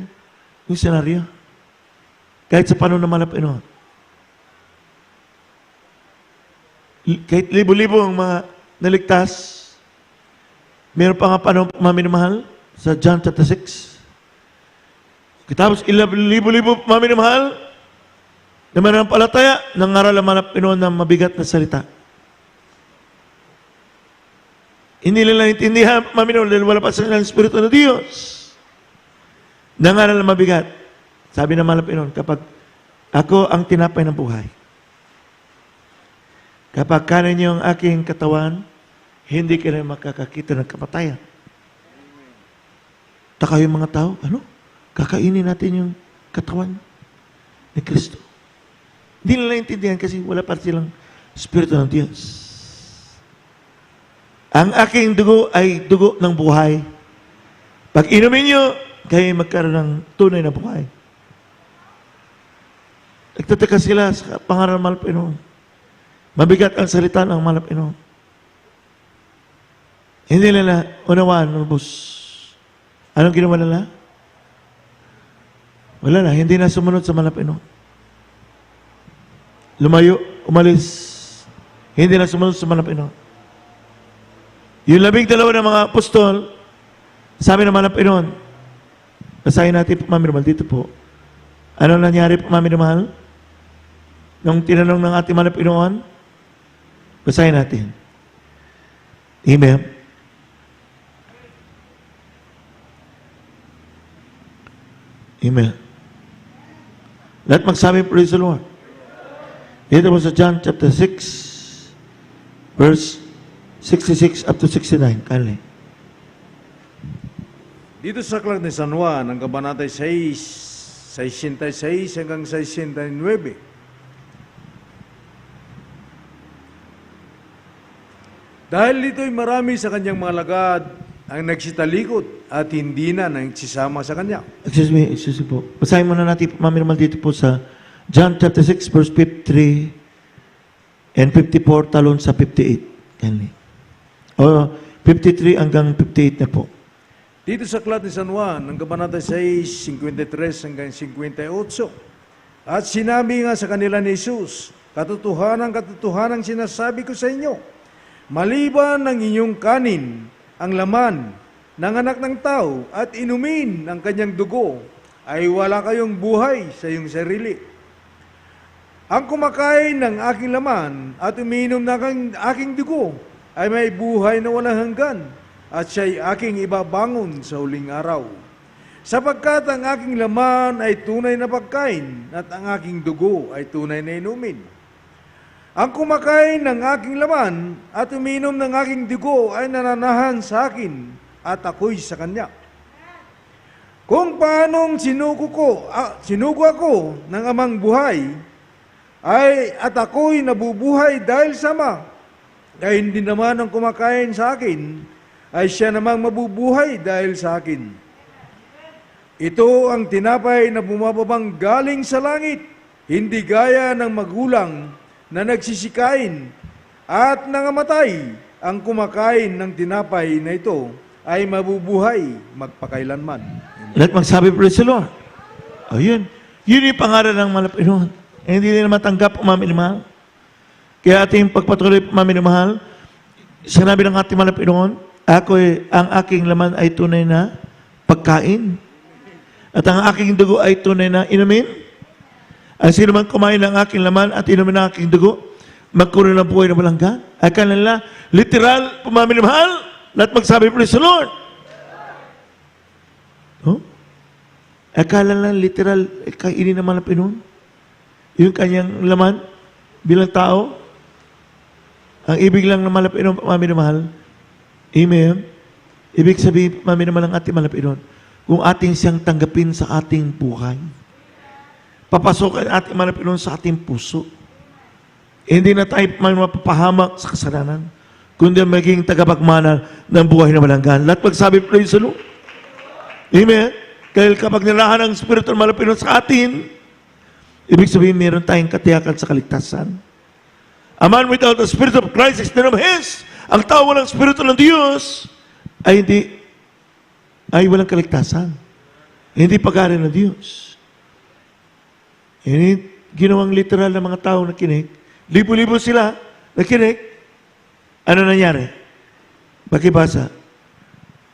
yung senaryo. Kahit sa panahon ng Malapinon. Kahit libo-libo ang mga naligtas, meron pa nga panahon maminamahal sa John chapter 6. Tapos libo-libo maminamahal na mananampalataya ng ngaral ng Malapinon ng mabigat na salita. Hindi nila intindihan, maminamahal, dahil wala pa sa ng Espiritu ng Diyos. Na ngaral ng mabigat. Sabi ng Malapinon, kapag ako ang tinapay ng buhay, kapag kanin niyo ang aking katawan, hindi ka na makakakita ng kamatayan. Taka yung mga tao, ano? Kakainin natin yung katawan ni Kristo. Hindi nila intindihan kasi wala pa silang Espiritu ng Diyos. Ang aking dugo ay dugo ng buhay. Pag inumin nyo, kayo magkaroon ng tunay na buhay. Nagtataka sila sa pangalan ng Malapinon. Mabigat ang salita ng Malapinon. Hindi nila unawaan, lubos. Anong ginawa nila? Wala na, hindi na sumunod sa Malapinon. Lumayo, umalis. Hindi na sumunod sa Malapinon. Yung 12 ng mga apostol, sabi ng Malapinon, basahin natin po, Mami Mahal, dito po. Ano nangyari po, Mami Mahal? Nung tinanong ng ating Malapinon, basahin natin. Amen. Amen. Lahat magsabi, praise the Lord. Dito po sa John chapter 6, verse 66 up to 69. Kali. Dito sa Aklat ni San Juan, ang kabanata 6, 66 hanggang 69. Dahil dito'y marami sa kanyang mga lagad ang nagsitalikod at hindi na nagsisama sa kanya. Excuse me po. Basahin muna natin, Mami Mahal, dito po sa John chapter 6, verse 53 and 54, talon sa 58. Kali. O 53 hanggang 58 na po. Dito sa Aklat ni San Juan, ang kabanata 6, 53 hanggang 58. At sinabi nga sa kanila ni Jesus, katotohanan sinasabi ko sa inyo, maliban ng inyong kanin, ang laman ng anak ng tao at inumin ang kanyang dugo, ay wala kayong buhay sa iyong sarili. Ang kumakain ng aking laman at umiinom ng aking dugo, ay may buhay na walang hanggan, at siya'y aking ibabangon sa huling araw. Sapagkat ang aking laman ay tunay na pagkain, at ang aking dugo ay tunay na inumin. Ang kumakain ng aking laman at uminom ng aking dugo ay nananahan sa akin, at ako'y sa kanya. Kung paanong sinugo ako ng amang buhay, at ako'y nabubuhay dahil sa Ama, kaya hindi naman ang kumakain sa akin, ay siya namang mabubuhay dahil sa akin. Ito ang tinapay na bumababang galing sa langit, hindi gaya ng magulang na nagsisikain at nangamatay. Ang kumakain ng tinapay na ito ay mabubuhay magpakailanman. Lahat magsabi, praise the Lord. Ayun. Yun yung pangalan ng Malapinon. Hindi nila matanggap ang maminimahal. Kaya ating pagpatuloy maminimahal, sinabi ng ating Malapinon, ang aking laman ay tunay na pagkain. At ang aking dugo ay tunay na inumin. Ang sino man kumain ng aking laman at inumin ng aking dugo, magkuno ng buhay na walang hanggan. Ay kanila, literal, pumaminimahal. Lahat magsabi, praise the Lord. Oh? Akala lang literal, kainin naman ng Pinoon. Yung kanyang laman bilang tao, ang ibig lang ng Malapinon, pumaminimahal. Amen. Ibig sabihin, pumaminimahal ng ating Malapinon, kung ating siyang tanggapin sa ating buhay. Papasok ang ating Malapinon sa ating puso. Hindi na tayo mapapahamak sa kasalanan, kundi maging tagapagmana ng buhay na malanggan. Lahat magsabi, praise the Lord. Amen. Kaya kapag nilahan ang Espiritu ng Malapinon sa atin, ibig sabihin meron tayong katiyakan sa kaligtasan. A man without the Spirit of Christ is none of His. Ang tao walang Espiritu ng Diyos ay walang kaligtasan. Hindi pag-ari ng Diyos. Hindi ginawang literal ng mga tao na kinig. Libo-libo sila na kinig. Ano nangyari? Pakibasa.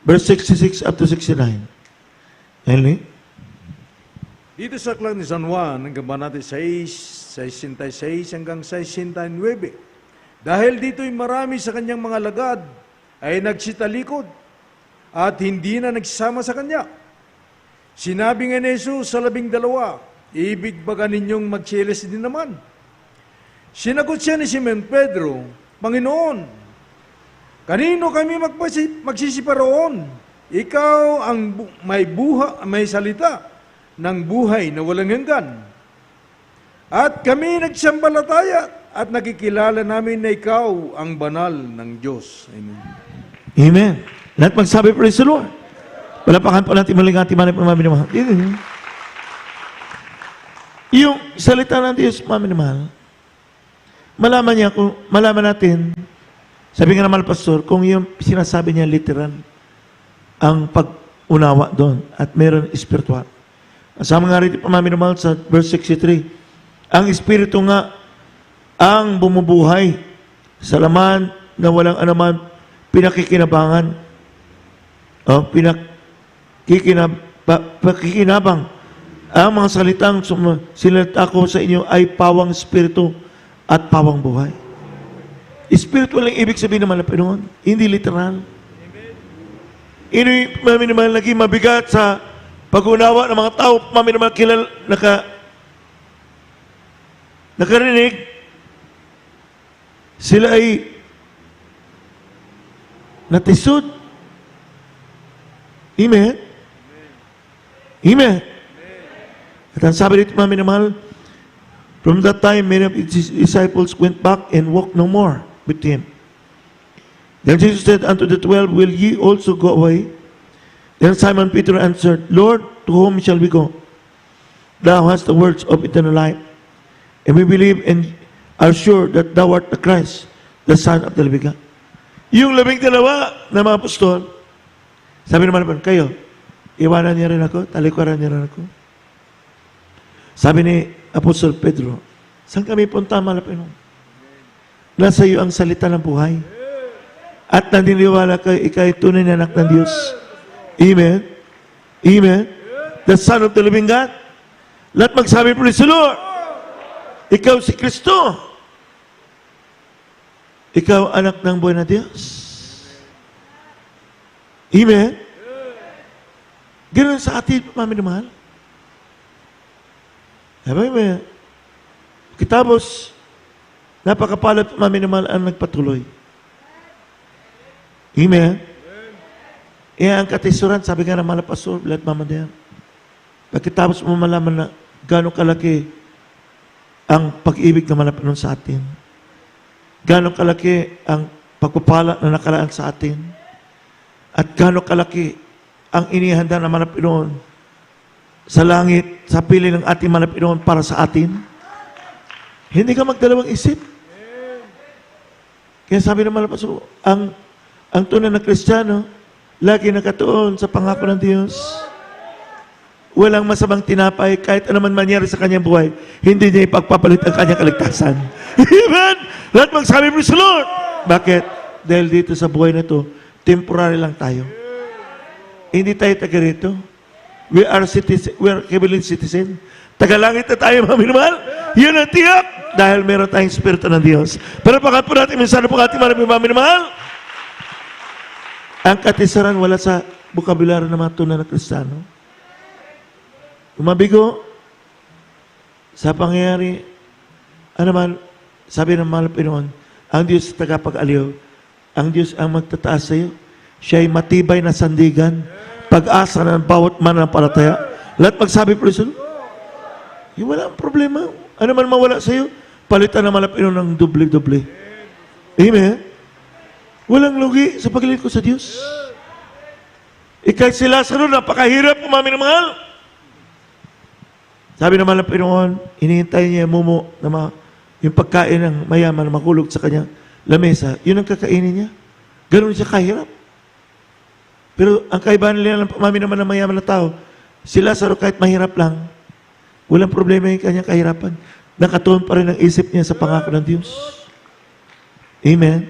Verse 66 up to 69. Henry? Dito sa aklat ni San Juan, ang kabanata 6, 66 hanggang 69. Dahil dito'y marami sa kanyang mga lagad ay nagsitalikod at hindi na nagsama sa kanya. Sinabi nga ni Jesus sa 12, ibig baga ninyong magsiyeles din naman? Sinagot siya ni Simon Pedro, Panginoon, kanino kami magsisiparoon? Ikaw ang may salita ng buhay na walang hanggan. At kami nagsambalataya at nakikilala namin na ikaw ang banal ng Diyos. Amen. Amen. Lahat magsabi, praise the Lord. Palapakan po natin maling ating manay. Yung salita ng Diyos, maminamahal, malaman natin, sabi nga naman, Pastor, kung yung sinasabi niya literal, ang pag-unawa doon at meron espiritual. Kasama nga rin pamaminamahal sa verse 63, ang espiritu nga ang bumubuhay sa laman na walang anuman pinakikinabangan o pakikinabang. Ang mga salitang sinalita ko sa inyo ay pawang espiritu at pawang buhay. Espiritual ang ibig sabihin naman na Pinoon, hindi literal. Ino'y naman naging mabigat sa pag-unawa ng mga tao, naman nakarinig, sila ay natisod. Amen? Amen? At ang sabi dito, mahal, from that time, many of his disciples went back and walked no more with him. Then Jesus said unto the 12, will ye also go away? Then Simon Peter answered, Lord, to whom shall we go? Thou hast the words of eternal life, and we believe and are sure that thou art the Christ, the Son of the living God. Yung 12 na mga apostol, sabi naman, kayo, iwanan niya rin ako, talikuran niya rin ako. Sabi ni Apostol Pedro, saan kami punta, Malapinon? Nasa iyo ang salita ng buhay. At naniniwala kayo, ikay tunay na anak ng Diyos. Amen? Amen? The Son of the living God. Lahat magsabi, praise the Lord. Ikaw si Kristo. Ikaw anak ng buhay na Diyos. Amen? Ganun sa atin, maminamahal. Amen. Kitapos, napakapalad, maminamahal ang nagpatuloy. Amen? Ang katisuran, sabi nga ng mga pastor, lahat mamadayan. Pagkatapos mo malaman na gano'ng kalaki ang pag-ibig na malapinon sa atin. Gano'ng kalaki ang pagpapala na nakalaan sa atin. At gano'ng kalaki ang inihanda na malapinon sa langit, sa pili ng ating malapinon para sa atin. Hindi ka magdalawang isip. Kaya sabi ng mga pastor, ang tunay na Kristiyano, lagi nakatuon sa pangako ng Diyos. Walang masamang tinapay, kahit ano man mangyari sa kanyang buhay, hindi niya ipagpapalit ang kanyang kaligtasan. Amen! Lahat magsabi, praise the Lord! Bakit? Dahil dito sa buhay na ito, temporary lang tayo. Hindi tayo taga rito. We are heavenly citizen. Tagalangit na tayo, mga minamahal. Yan ang tiyak dahil meron tayong Espiritu ng Diyos. Pero pakat po natin, minsan po ating mga minamahal. Ang katisaran wala sa bukabularyo ng mga tunay na Kristiyano. Umabigo sa pangyayari, ano man, sabi ng mga Pinoon, ang Diyos tagapag-aliw, ang Diyos ang magtataas sa iyo. Siya ay matibay na sandigan, pag-asa ng bawat mananampalataya. Lahat magsabi, praise the Lord. Walang problema. Ano man mawala sa iyo, palitan ng mga Pinoon ng doble-doble. Amen? Walang lugi sa paglilid ko sa Diyos. Ikay si Lazaro, napakahirap, mga mahal. Sabi naman ng Pinoon, hinihintay niya mumo na yung pagkain ng mayaman na makulog sa kanya lamesa, yun ang kakainin niya. Ganun siya kahirap. Pero ang kaibahan nila ng pamami naman ng mayaman na tao, si Lazaro kahit mahirap lang, walang problema yung kanyang kahirapan. Nakatuon pa rin ang isip niya sa pangako ng Diyos. Amen.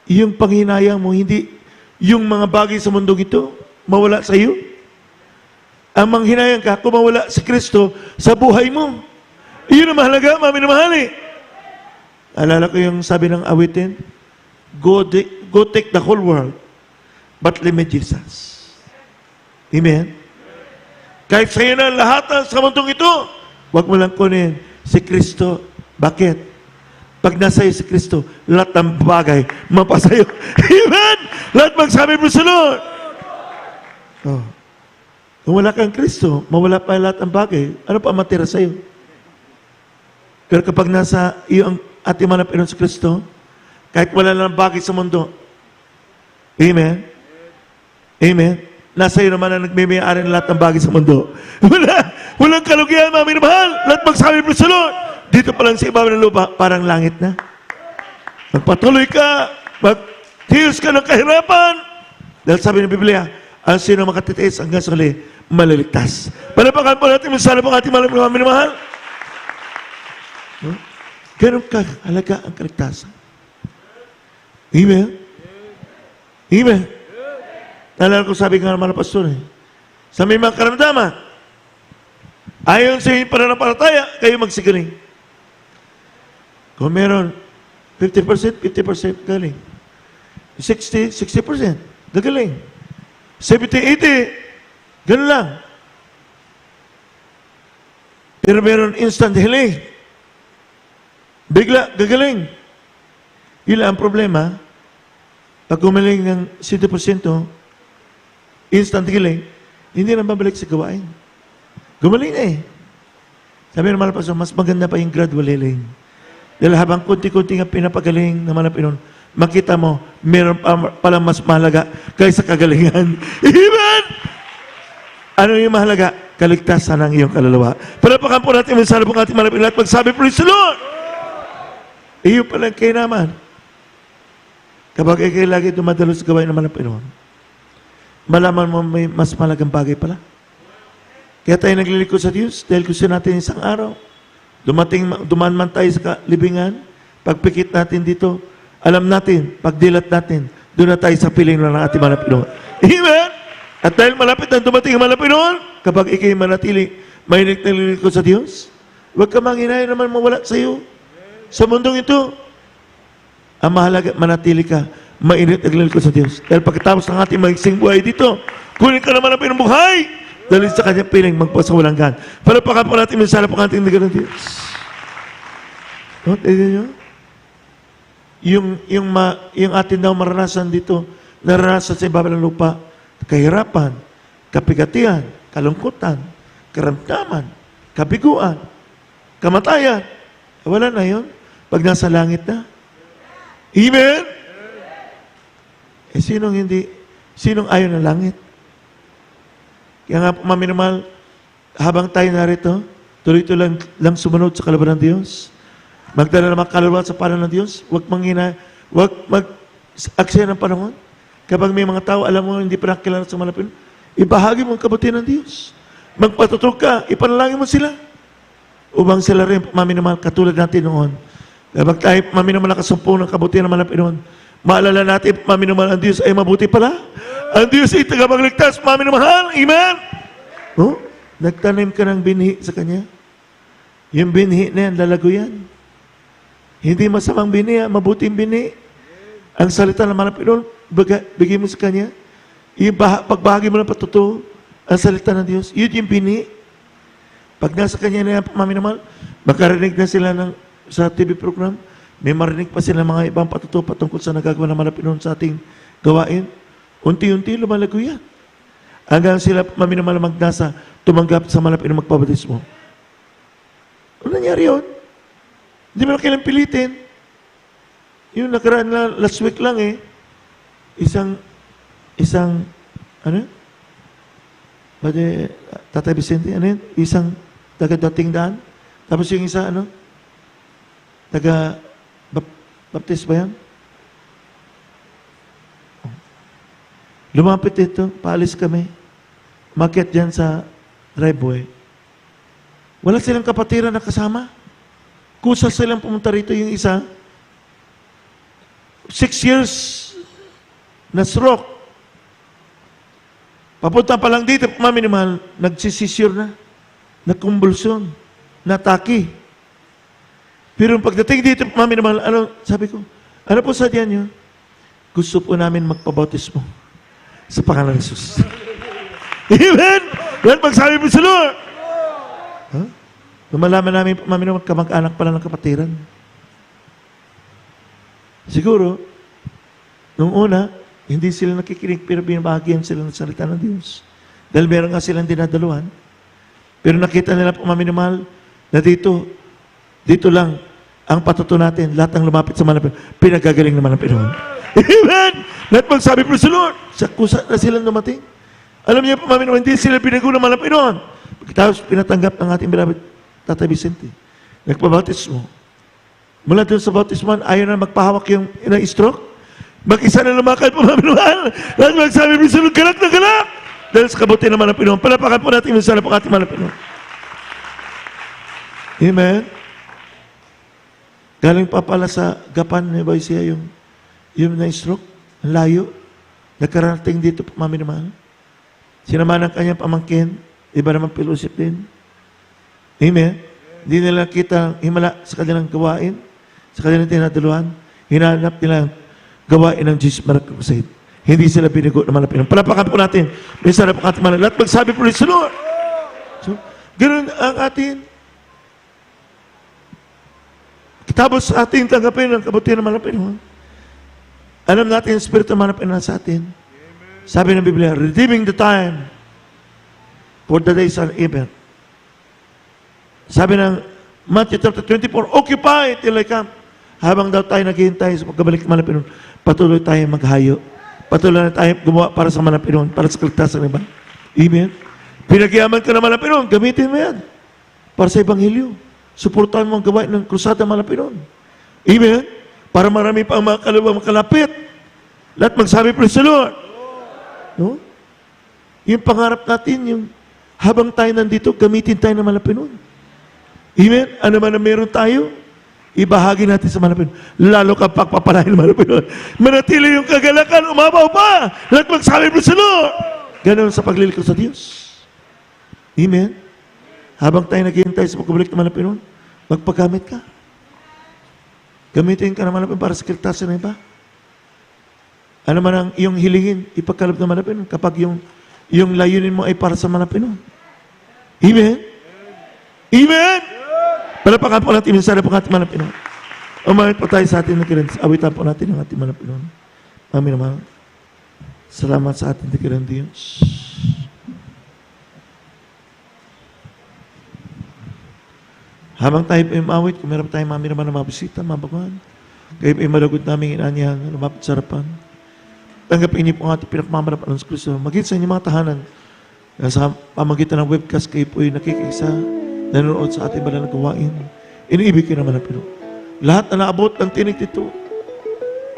Yung panghinayang mo, hindi yung mga bagay sa mundong ito, mawala sa iyo. Ang manghinayang ka, kung mawala si Kristo sa buhay mo. Iyon ang mahalaga, mami na mahali. Alala ko yung sabi ng awitin, go take the whole world, but limit Jesus. Amen? Kahit sa'yo na lahat sa mundong ito, huwag mo lang kunin si Kristo. Bakit? Pag nasa iyo si Kristo, lahat ng bagay mapasayo. Amen? Lahat magsabi mo sa Lord. Oh. Kung wala kang Kristo, mawala pa lahat ng bagay. Ano pa matira sa iyo? Pero kapag nasa iyo ang ating manapinon sa Kristo, kahit wala lang bagay sa mundo, amen? Amen? Nasa iyo naman ang nagmimayari ng lahat ng bagay sa mundo. Walang kalugihan, mga minamahal. Lahat magsabi mo sa Lord. Dito pa lang sa ibabaw ng lupa, parang langit na. Magpatuloy ka, mag-heals ka ng kahirapan. Dahil sabi ng Biblia, ang sino makatitiis hanggang sa huli, maliligtas. Panapakan po natin, minsan po ating mga minamahal. Ganun ka, halaga ang kaligtasan. Amen? Amen? Nalala ko sabi nga ng mga pastor, sa may mga karamdaman, ayon sa inyong pananampalataya, kayo magsigaling. Kung meron 50%, 50% galing. 60% gagaling. 70, 80, ganun lang. Pero meron instant healing. Bigla, gagaling. Yun lang ang problema. Pag gumaling ng 70%, instant healing, hindi na babalik sa gawain. Gumaling na eh. Sabi ng mga pastor, mas maganda pa yung gradual healing. Dahil habang kunti-kunti nga pinapagaling ng mga Pinoon, makita mo, meron pala mas mahalaga kaysa kagalingan. Amen! Ano yung mahalaga? Kaligtasan ng iyong kaluluwa. Palapakan po natin, minsan po ating malapit lahat magsabi, praise the Lord! Iyo pala kayo naman. Kapag kayo lagi dumadalo sa gawain ng mga Pinoon, malaman mo may mas mahalagang bagay pala. Kaya tayo nagliliko sa Diyos dahil gusto natin isang araw. Duman man tayo sa libingan, pagpikit natin dito, alam natin, pagdilat natin, doon na tayo sa piling ng ating mga Pinoon. Amen? At dahil malapit na dumating ang mga Pinoon, kapag ikay manatili, mahinig na liliko sa Diyos, huwag ka manghinay naman mawala sa iyo. Sa mundong ito, Ang mahalaga, manatili ka, mainit ang lingkod sa Diyos. Dahil pagkatapos ng ating magsing buhay dito, kunin ka naman ang pinambuhay. Dahil sa kanyang piling, magpasawalang gan. Palapakan po natin, minsala po ating nagano ng Diyos. No, tignan nyo? Yung atin daw maranasan dito, naranasan sa ibabaw ng lupa, kahirapan, kapigatian, kalungkutan, karamdaman, kabiguan, kamatayan. Wala na yun. Pag nasa langit na. Amen? Sinong ayaw ng langit? Kaya nga po, maminamahal, habang tayo narito, tuloy-tuloy lang sumunod sa kalaban ng Diyos. Magdala ng mga kaluluwa sa panan ng Diyos. Huwag mag-aksaya ng panahon. Kapag may mga tao, alam mo, hindi pa nakilala sa malapit, ibahagi mo ang kabutihan ng Diyos. Magpatutog ka, ipanalangin mo sila. Upang sila rin, maminamahal, katulad natin noon. Kapag tayo, maminamahal, nakasumpo ng kabutihan ng malapit noon, maalala natin, maminamahal, ang Diyos ay mabuti pala. Ang Diyos ay tagapagligtas, maminamahal. Amen? Oh, nagtanim ka ng binhi sa Kanya. Yung binhi na yan, lalago yan. Hindi masamang binhi, mabuting binhi. Ang salita ng malapit noon, bigay mo sa Kanya. Yung pagbahagi mo ng patutuo, ang salita ng Diyos, yun yung binhi. Pag nasa Kanya na yan, maminamahal, makarinig na sila sa TV program, may marinig pa sila mga ibang patutuo patungkol sa nagagawa ng malapit noon sa ating gawain. Unti-unti lumalago yan. Hanggang sila maminamahal magnasa, tumanggap sa malapit na magpabautismo. Ano nangyari yun? Hindi mo na kailang pilitin. Yung nakaraan na last week lang isang, Tatay Vicente, isang taga-dating daan. Tapos yung isa, taga-baptist ba yan? Lumapit ito, paalis kami. Umakyat dyan sa driveway. Wala silang kapatiran na kasama. Kusa silang pumunta rito yung isa. 6 years na stroke. Papunta pa lang dito, maminimahal, nagsisisure na. Nagkumbulsyon. Nataki. Pero pagdating dito, maminimahal, sabi ko, ano po sa diyan nyo? Gusto po namin magpabautismo sa pangalan ng Jesus. Amen! Yan magsabi mo sa Lord. Huh? Lumalaman namin, maminimahal, kamag-anak pala ng kapatiran. Siguro, nung una, hindi sila nakikinig, pero binabahagyan sila ng salita ng Diyos. Dahil meron nga silang dinadaluhan. Pero nakita nila po, maminamahal, na dito lang, ang patuto natin, lahat ng lumapit sa malapit, pinagagaling naman ang Pinoon. Amen! Lahat magsabi po sa Lord, sa kusa na silang dumating. Alam niyo po, maminamahal, hindi sila pinagulang naman ang Pinoon. Pagkatapos pinatanggap ng ating beloved Tatay Vicente, nagpabautismo. Mula doon sa bautisman, ayaw na magpahawak yung stroke. Mag-isa na lumakad po, maminamahal. Lahat magsabi po sa Lord, galak na galak! Dahil sa kabuti naman ang Pinoon. Palapakan po natin yung sana po ating mga Pinoon. Amen? Galing pa pala sa Gapan ni Baisia yung na-stroke. Ang layo. Nagkarating dito po, maminamahal. Sinama ng kanyang pamangkin. Iba naman fellowship din. Amen? Hindi nila kita himala sa kanilang gawain, sa kanilang tinadaluhan. Hinanap nila gawain ng Jesus Maracusaid. Hindi sila binigo na malapit. Palapakan po natin. May sarap ang ating lahat magsabi po rin sa Lord. So, ganoon ang ating tapos ating tanggapin ang kabutihan ng malapit. Alam natin yung Espiritu ng malapit na sa atin. Sabi ng Biblia, redeeming the time for the days are evil. Sabi ng Matthew chapter 24, occupy till I come. Habang daw tayo naghihintay sa pagkabalik ng malapit, patuloy tayo maghayo. Patuloy na tayo gumawa para sa malapit, para sa kaligtasan ng iba. Amen? Pinagyaman ka na malapit, gamitin mo yan. Para sa Ebanghelyo. Suportahan mo ang gawain ng krusada malapit. Amen? Para marami pa ang mga kalawang makalapit. Lahat magsabi po sa Lord. No? Yung pangarap natin, yung habang tayo nandito, gamitin tayo ng malapit. Amen? Ano man na meron tayo, ibahagi natin sa malapit. Lalo kang pagpapalain ng malapit. Manatili yung kagalakan, umabaw pa. Lahat magsabi mo sa Lord. Ganon sa pagliliko sa Diyos. Amen? Habang tayo naghihintay sa pagkabalik ng malapit, magpagamit ka. Gamitin ka naman para sa kirtasan ng iba. Ano man ang iyong hilingin, ipagkaloob ng Manapinon kapag yung layunin mo ay para sa Manapinon. Amen? Amen? Palapakan po natin minsan po ang ating Manapinon. Umawit po tayo sa ating nakirin. Awitan po natin ang ating Manapinon. Amin naman. Salamat sa ating nakirin Diyos. Habang tayo po umawit, kung meron tayong mami naman na mabisita, mabaguhan, kayo po malagod namin inanyang lumapit sa harapan. Tanggapin niyo po ang ating pinakmamarapan ng Kristo. Maging sa inyong mga tahanan, sa pamagitan ng webcast, kayo po ay nakikisa, nanonood sa ating banal na gawain. Iniibig kayo naman ang Pino. Lahat na naabot ng tinig dito,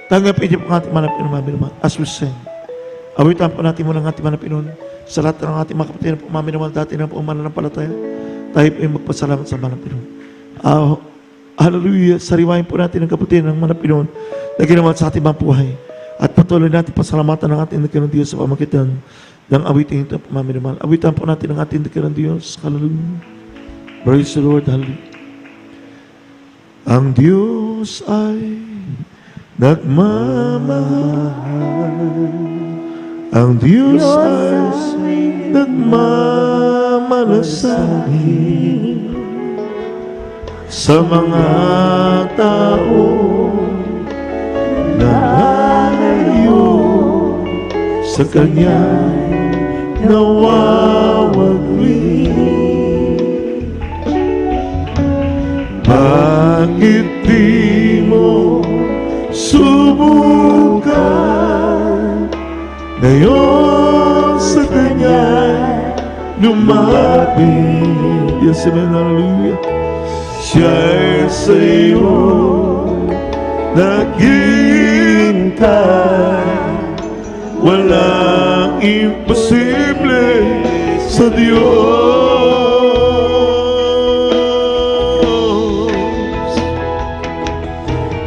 tanggapin niyo po ang ating manapin ng mami naman, as we sing. Awitan po natin muna ang ating manapin sa lahat ng ating mga kapatid na po mami naman dati na po ang mananampalataya. Tayo po ay magpasalamat sa manapin. Hallelujah. Sariwain po natin ang kapatid ng manapin na ginawa sa ating mga buhay. At patuloy natin pasalamatan ng ating nakilang Diyos sa pamagitan ng awitin ito, pamaminamal. Awitan po natin ang ating nakilang Diyos. Hallelujah. Praise the Lord. Hallelujah. Ang Diyos ay nagmamahal. Ang Diyos ay nagmamalasakit sa mga tao nalayo sa Kanya'y nawawagli. Bakit di mo subukan ngayon sa Kanya'y lumapit? Yes, amen, hallelujah. Siya'y sa'yo naghihintay. Walang imposible sa Diyos.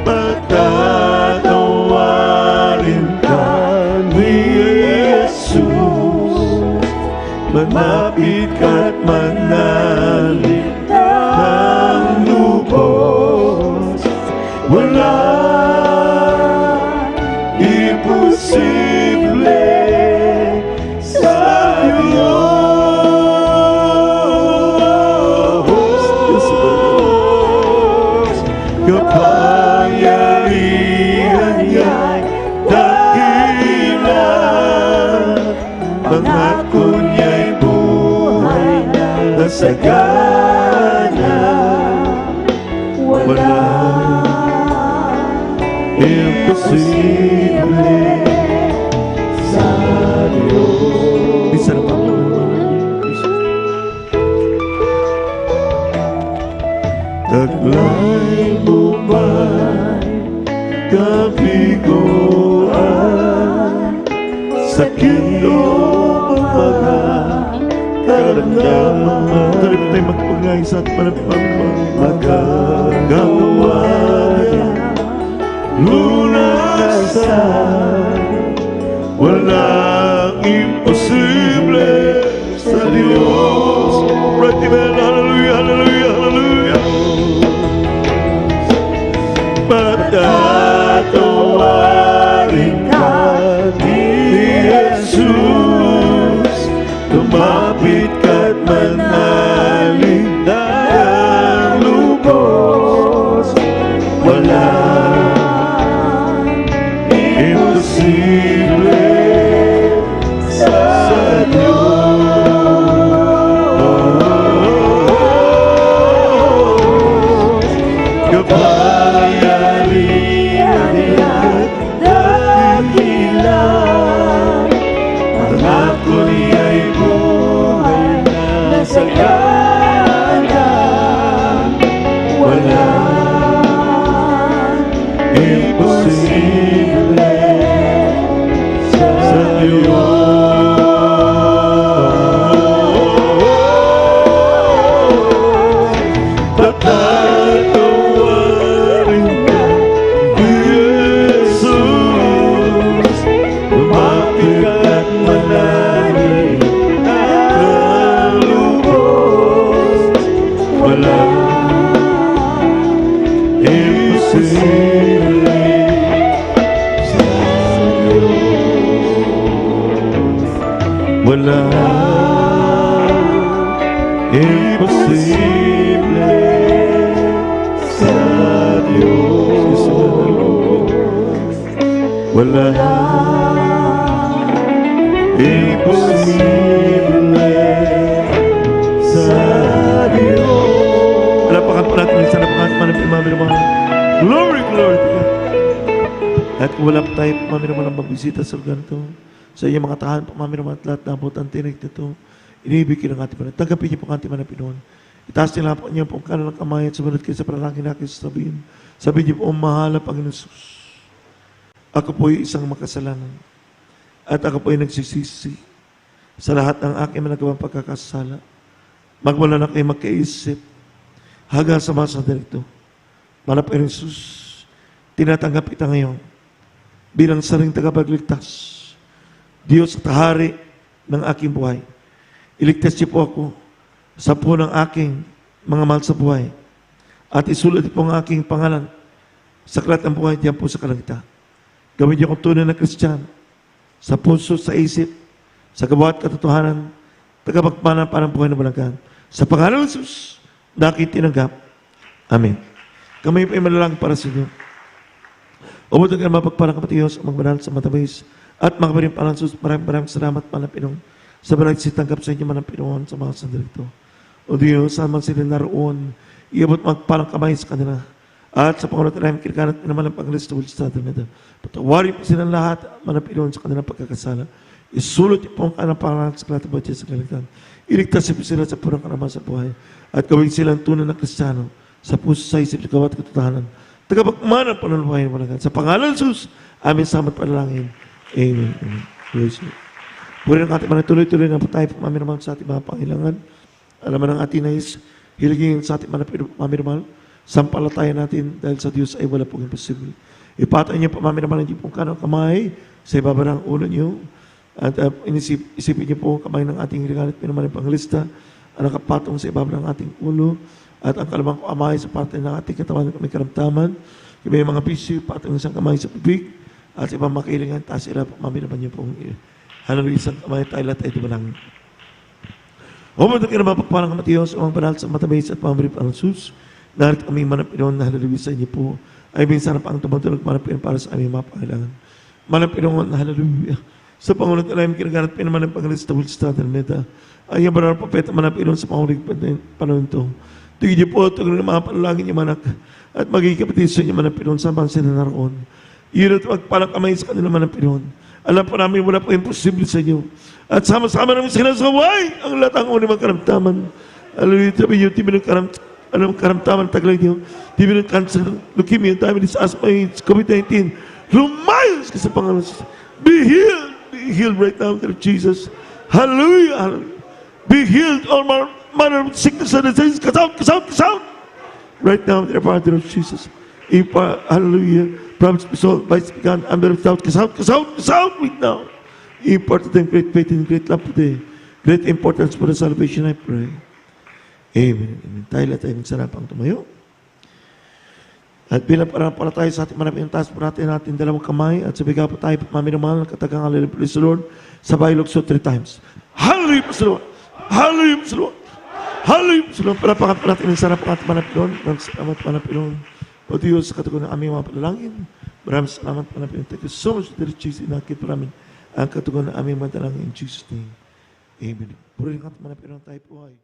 Patatawarin ka ni Jesus. Manapit ka't manalig ng lubos. Walang imposible sa Diyos. Kapangyarihan niya'y dakila. Pangako niya'y buhay na sagana. Walang imposible sa Diyos. Bisa na taglay bumay kabiguan, sakit o mga karamdaman. Dali po tayo magpagay sa ating panapipamang magagawa niya lunasan. Walang imposible sa Diyos. Right, amen, hallelujah, hallelujah, hallelujah. Patatawarin ka ni Jesus. Lumapit ka't manalig ng lubos. Walang imposible sa Diyos. Kapangyarihan niya'y dakila. Pangako niya'y buhay na sagana. Walang imposible sa Diyos. Patatawarin ka ni Jesus. Lumapit ka't manalig ng lubos. Walang imposible imposible sa Diyos. Wala imposible sa Diyos. Alapakan po natin minsan na pangat manapin. Glory, glory to God. At kung wala tayo pamiraman ang magbisita sa lugar ito, sa inyong mga tahan, pamiraman at lahat na abot ang tinig nito, inibigin ang ating Panginoon. Tanggapin niyo po ang ating Panginoon. Itaas niyo lang po niyo po ang kanan ng kamay at sumunod kayo sa panalangin na kayo sasabihin. Sabihin niyo po, mahal na Panginoon Jesus. Ako po ay isang makasalanan. At ako po ay nagsisisi sa lahat ng aking managawang pagkakasala. Magmula na kayo magkaisip hanggang sa mga sandali ito. Mahal na Panginoon Jesus, tinatanggap kita ngayon bilang saring tagapagligtas. Diyos at Hari ng aking buhay. Iligtas niyo po ako sa po ng aking mga mahal sa buhay. At isulat po ang aking pangalan sa aklat ng buhay diyan po sa kalangitan. Gawin niyo akong tunay na Kristiyano sa puso, sa isip, sa gawa at katotohanan, tagapagpana parang buhay na balagan. Sa pangalan ng Jesus, na aking tinanggap. Amen. Kami po ay manalangin para sa inyo. Umutang ka mapagparang kapatiyos ang magbanal sa matabis at mga baring palansos. Maraming salamat, Manang Pinong, sa managsitanggap sa inyo, Manang Pinong, sa mga sandali ito. O Diyos, saan man sila naroon, iabot magparang kamay sa kanila. At sa Pangulo namin kinakanat naman ang Panginoon sa atin. Patawarin po silang lahat, Manang Pinong, sa kanilang pagkakasala. Isulot niyo po ang kanang pangalan sa kalatabot niya sa kaligtan. Iligtas po sila sa purang karaman sa buhay. At gawin silang tunay na Kristiyano sa puso, sa isip, sa gawa at katotohanan. Tagapagmana po ng buhay ng malagan. Sa pangalan ng Jesus, aming salamat panalangin. Amen. Amen. Praise God. Puri ng ating mga tuloy-tuloy na tayo pamiraman sa ating mga pangailangan. Alaman ng ating nais, hiligin sa ating mga pamiraman. Sampalataya natin dahil sa Diyos ay wala pong imposible. Ipatay niyo pamiraman ng Diyos pong kanang kamay sa ibaba ng ulo niyo. At isipin niyo po kamay ng ating hilingan at pinaman ng panglista ang nakapatong sa ibaba ng ating ulo. At ang kalamang kamay sa parte ng ating katawan ng kamay karamtaman. Kaya mga bisyo, patong isang kamay sa bibig. At sa ibang makilingan, taas sila, pamiraman niyo pong hallelujah, isang kamay tayo lahat ay dumalangin. Umunod ka na mapagpalang kamatiyos, ang banal sa matabais at pamilip ang sus. Narit kami manapinon na hallelujah sa inyo po. Ay minsan na pa ang tumutulog manapinon para sa aming mga pangailangan. Manapinon na hallelujah. Sa Pangulo na namin kinaganat pinaman ng Panginoon sa Tawil sa Meta. Ay ang banal propeta manapinon sa panguling panahon ito. Tingin niyo po, tuloy na mga panalangin niyo manak. At magiging kapatid sa inyo manapinon sa bang sila naroon. Yun at magpalang kamay sa kanila manapinon. Alam po namin wala po imposible sa inyo. At sama-sama namin sila sa Hawaii ang latang unimang karamtaman. Hallelujah, sabi niyo, di mo ng karamtaman taglay niyo. Di mo ng cancer, leukemia, diabetes, asthma, COVID-19. Lumayos ka sa Panginoon. Be healed right now in Jesus. Hallelujah, hallelujah. Be healed all manner of sickness and disease. Cast out. Right now, in the Father of Jesus. Hallelujah. Promise be solved by begun. I'm very without. Cast out right now. Impart to them great faith and great love today. Great importance for the salvation, I pray. Amen. Amen. Tayo lahat ay magsarapang tumayo. At bilang para tayo sa ating manapin, taas po natin dalawang kamay at sabihin po tayo, maminamahal ng katagang hallelujah, praise the Lord, sabay lukso 3 times. Hallelujah, praise the Lord. Hallelujah, praise the Lord. Hallelujah, praise the Lord. Palapakan po natin ang sarap ang ating manapin. Salamat manapin. O Diyos, sa katugon ng aming mga panalangin. Maraming salamat manapin. Thank you so much, Dear Jesus. Inakit po namin ang katugon ng aming manalangin in Jesus' name. Amen. Puri ng ating manapin tayo po ay.